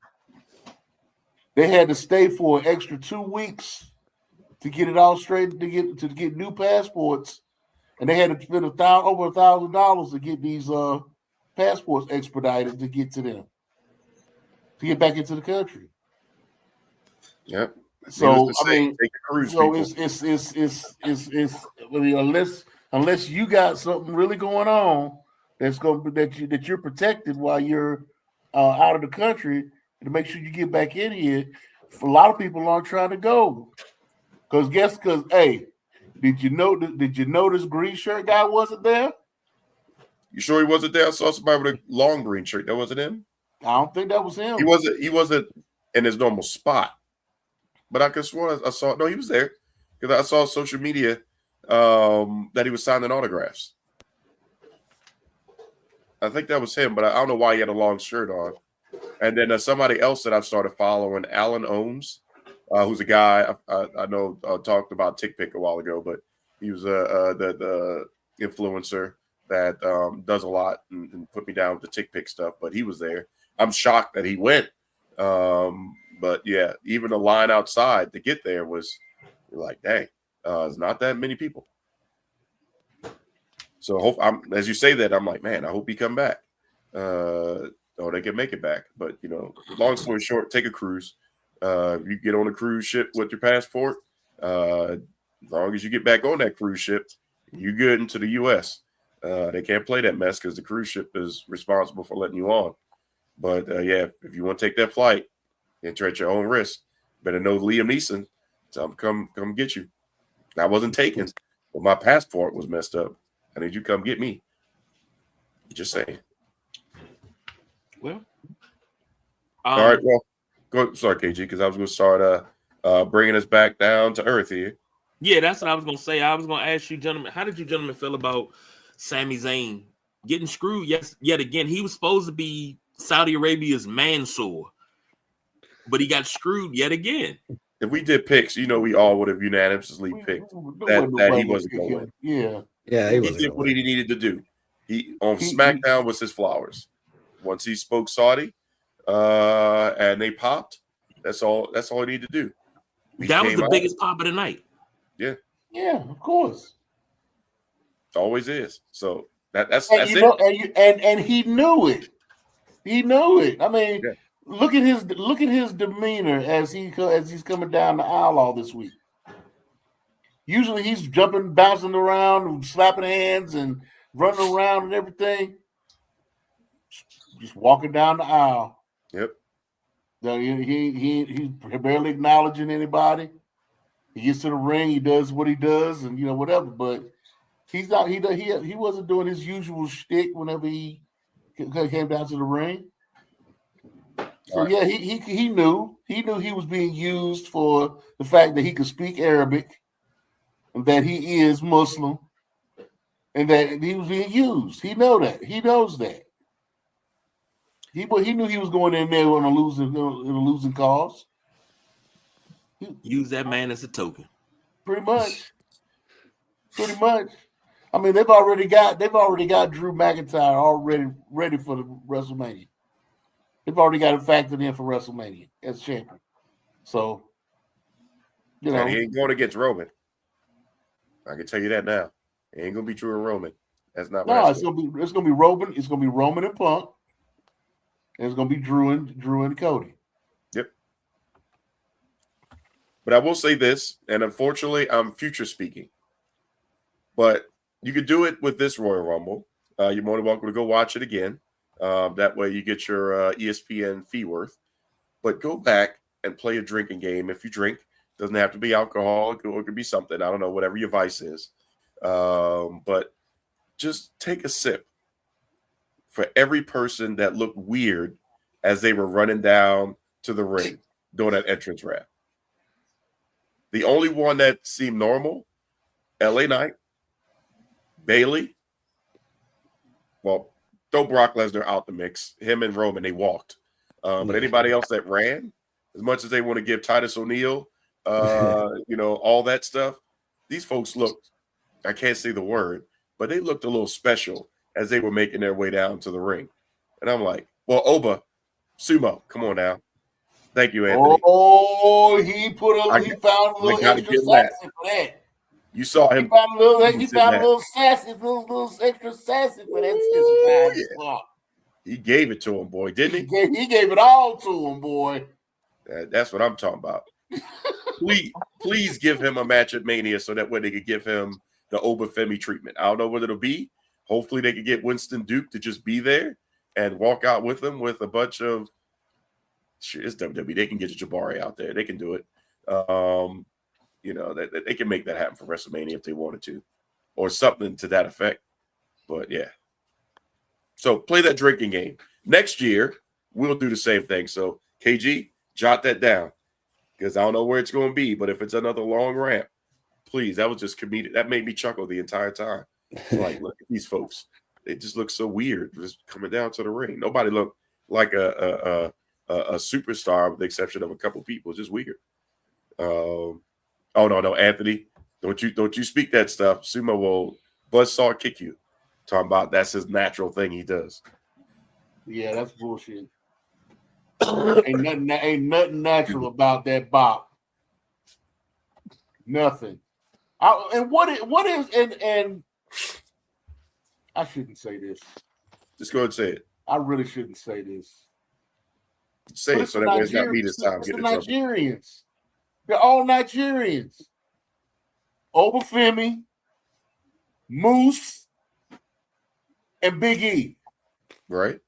They had to stay for an extra 2 weeks to get it all straight, to get new passports, and they had to spend over $1,000 to get these passports expedited to get to them, to get back into the country. Yep. So I mean, take a cruise, so people. it's I mean, unless you got something really going on that's going to that you're protected while you're out of the country, to make sure you get back in here. A lot of people aren't trying to go because hey, did you notice green shirt guy wasn't there? You sure he wasn't there? I saw somebody with a long green shirt. That wasn't him. I don't think that was him. He wasn't in his normal spot. But I could swear I saw he was there because I saw on social media that he was signing autographs. I think that was him, but I don't know why he had a long shirt on. And then somebody else that I've started following, Alan Ohms, who's a guy I know talked about TickPick a while ago, but he was the influencer that does a lot and put me down with the TickPick stuff. But he was there. I'm shocked that he went. But yeah, even the line outside to get there was like, dang, it's not that many people. So as you say that, I'm like, man, I hope he come back. Or they can make it back. But long story short, take a cruise. You get on a cruise ship with your passport. As long as you get back on that cruise ship, you good into the U.S. They can't play that mess because the cruise ship is responsible for letting you on. But yeah, if you want to take that flight, enter at your own risk. Better know Liam Neeson. Tell him come get you. I wasn't taken, but my passport was messed up. I need you to come get me. Just saying. Well, all right. Well, go. Sorry, KG, because I was going to start bringing us back down to earth here. Yeah, that's what I was going to say. I was going to ask you, gentlemen, how did you gentlemen feel about Sami Zayn getting screwed? Yes, yet again, he was supposed to be Saudi Arabia's Mansoor, but he got screwed yet again. If we did picks, we all would have unanimously picked that he wasn't going to win. Yeah, he did what he needed to do. He on SmackDown was his flowers. Once he spoke Saudi, and they popped, that's all he needed to do. That was the biggest pop of the night. Yeah, of course. It always is. So that's it. And he knew it. He knew it. I mean. Yeah. Look at his demeanor as he's coming down the aisle all this week. Usually he's jumping, bouncing around, and slapping hands and running around and everything. Just walking down the aisle. Yep. He's barely acknowledging anybody. He gets to the ring, he does what he does, and whatever. But he's not. He wasn't doing his usual shtick whenever he came down to the ring. So yeah, he knew he was being used for the fact that he could speak Arabic, and that he is Muslim, and that he was being used. He knows that. He knew he was going in there on a losing cause. Use that man as a token. Pretty much. I mean, they've already got Drew McIntyre already ready for the WrestleMania. They've already got it factored in for WrestleMania as champion. So, and he ain't going against Roman. I can tell you that now. It ain't gonna be Drew and Roman. That's not. No, it's gonna be Roman. It's gonna be Roman and Punk. And it's gonna be Drew and Cody. Yep. But I will say this, and unfortunately, I'm future speaking. But you could do it with this Royal Rumble. You're more than welcome to go watch it again. That way you get your ESPN fee worth. But go back and play a drinking game if you drink. Doesn't have to be alcohol. It could be something. I don't know, whatever your vice is. But just take a sip for every person that looked weird as they were running down to the ring during that entrance rap. The only one that seemed normal, LA Knight, Bailey. Well, throw Brock Lesnar out the mix. Him and Roman, they walked. But anybody else that ran, as much as they want to give Titus O'Neil, all that stuff, these folks looked, I can't say the word, but they looked a little special as they were making their way down to the ring. And I'm like, well, Oba, Sumo, come on now. Thank you, Anthony. Oh, he found a little extra saxon for that. You saw him. He found a little sassy, little extra sassy for that spot. He gave it to him, boy, didn't he? He gave it all to him, boy. That's what I'm talking about. Please give him a match at Mania so that way they could give him the Obafemi treatment. I don't know what it'll be. Hopefully they could get Winston Duke to just be there and walk out with him with a bunch of shit. It's WWE. They can get Jabari out there. They can do it. They can make that happen for WrestleMania if they wanted to, or something to that effect. But yeah. So play that drinking game. Next year, we'll do the same thing. So KG, jot that down because I don't know where it's going to be. But if it's another long ramp, please, that was just comedic. That made me chuckle the entire time. It's like, look at these folks. They just look so weird just coming down to the ring. Nobody looked like a superstar with the exception of a couple people. It's just weird. Oh, no, Anthony. Don't you speak that stuff. Sumo will buzzsaw kick you. Talking about that's his natural thing he does. Yeah, that's bullshit. ain't nothing natural about that bop. Nothing. And I shouldn't say this. Just go ahead and say it. I really shouldn't say this. Say it so that way it's not me this time. It's the Nigerians. They're all Nigerians. Obafemi, Moose, and Big E. Right.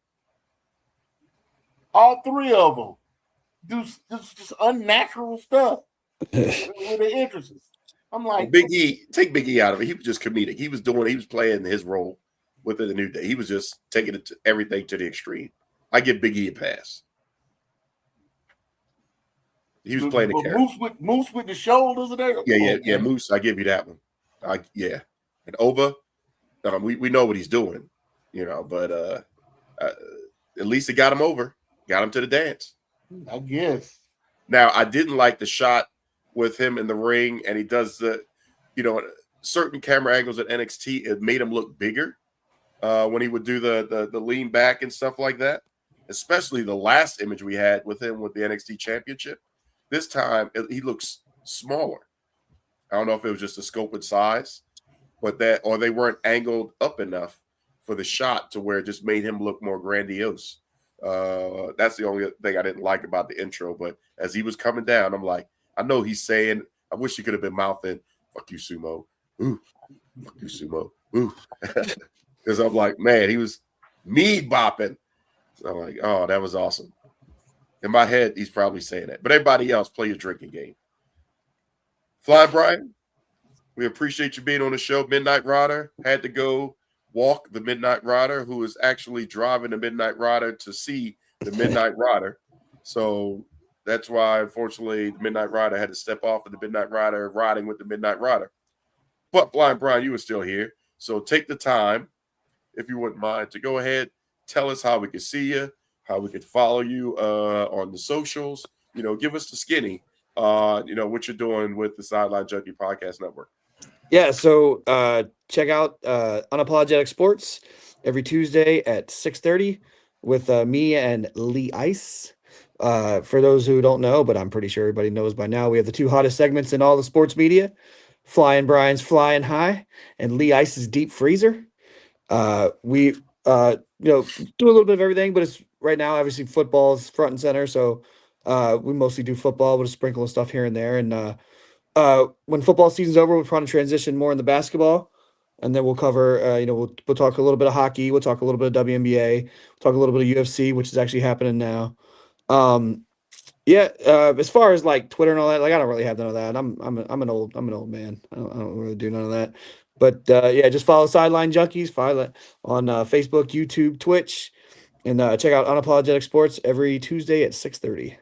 All three of them do just unnatural stuff with their interests. I'm like, Big E, take Big E out of it. He was just comedic. He was playing his role within the New Day. He was just taking everything to the extreme. I give Big E a pass. He was playing the character. Moose with the shoulders and everything. Yeah. Moose, I give you that one. And Oba, we know what he's doing, but at least it got him over, got him to the dance. I guess. Now, I didn't like the shot with him in the ring, and he does certain camera angles at NXT. It made him look bigger when he would do the lean back and stuff like that. Especially the last image we had with him with the NXT Championship. This time, he looks smaller. I don't know if it was just the scope and size, but or they weren't angled up enough for the shot to where it just made him look more grandiose. That's the only thing I didn't like about the intro. But as he was coming down, I'm like, I know he's saying, I wish he could have been mouthing, "Fuck you, Sumo." Ooh, fuck you, Sumo. Ooh. Because I'm like, man, he was knee bopping. So I'm like, oh, that was awesome. In my head, he's probably saying that. But everybody else, play your drinking game. Fly Brian, we appreciate you being on the show. Midnight Rider had to go walk the Midnight Rider, who is actually driving the Midnight Rider to see the Midnight Rider. So that's why, unfortunately, the Midnight Rider had to step off of the Midnight Rider riding with the Midnight Rider. But Flying Brian, you were still here. So take the time, if you wouldn't mind, to go ahead, tell us how we can see you, how we could follow you on the socials. Give us the skinny, what you're doing with the Sideline Junkie Podcast Network. Yeah, so check out Unapologetic Sports every Tuesday at 6:30 with me and Lee Ice. For those who don't know, but I'm pretty sure everybody knows by now, we have the two hottest segments in all the sports media: Flying Brian's Flying High and Lee Ice's Deep Freezer. We do a little bit of everything, but it's right now obviously football is front and center, so we mostly do football with a sprinkle of stuff here and there. And when football season's over, we're trying to transition more in the basketball, and then we'll cover we'll talk a little bit of hockey, we'll talk a little bit of WNBA, we'll talk a little bit of UFC, which is actually happening now. As far as like Twitter and all that, like I don't really have none of that. I'm an old man. I don't really do none of that. But just follow Sideline Junkies, follow it on Facebook, YouTube, Twitch, and check out Unapologetic Sports every Tuesday at 6:30.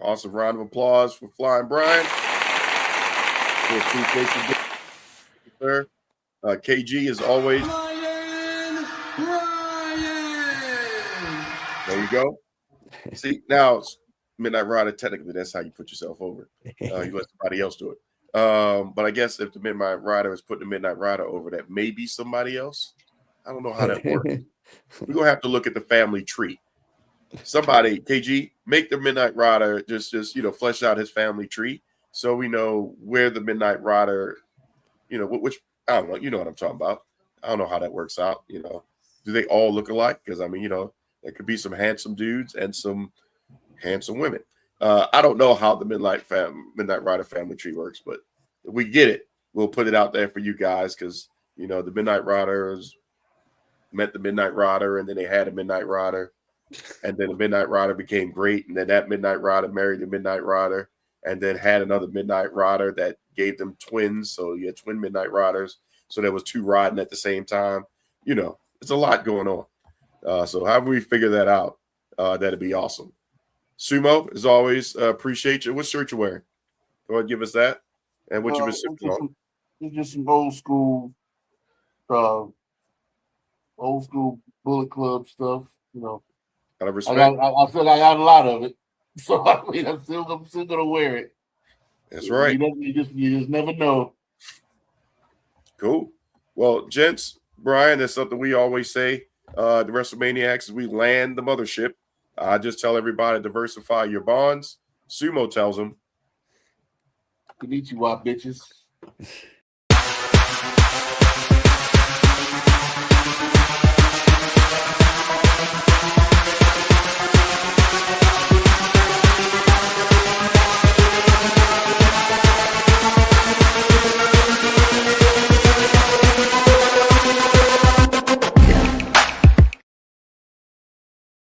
Awesome. Round of applause for Flying Brian. Sir. KG is always. There you go. See, now Midnight Rider, technically that's how you put yourself over. You let somebody else do it. But I guess if the Midnight Rider is putting the Midnight Rider over, that may be somebody else. I don't know how that works. We're gonna have to look at the family tree. Somebody, KG, make the Midnight Rider just flesh out his family tree so we know where the Midnight Rider which I don't know. You know what I'm talking about. I don't know how that works out. Do they all look alike? Because I mean, there could be some handsome dudes and some handsome women. I don't know how the Midnight Rider family tree works, but if we get it, we'll put it out there for you guys because the Midnight Riders met the Midnight Rider, and then they had a Midnight Rider, and then the Midnight Rider became great, and then that Midnight Rider married the Midnight Rider, and then had another Midnight Rider that gave them twins. So you had twin Midnight Riders. So there was two riding at the same time. It's a lot going on. So however we figure that out, that'd be awesome. Sumo, as always, appreciate you. What shirt you wearing? Go ahead and give us that. And what you been sipping on? It's just some old school Bullet Club stuff. Out of respect. I feel like I got a lot of it, so I mean, I'm still gonna wear it. That's right. You just never know. Cool. Well, gents, Brian, that's something we always say. The Wrestlemaniacs, we land the mothership. I just tell everybody to diversify your bonds. Sumo tells them, Konnichiwa, bitches.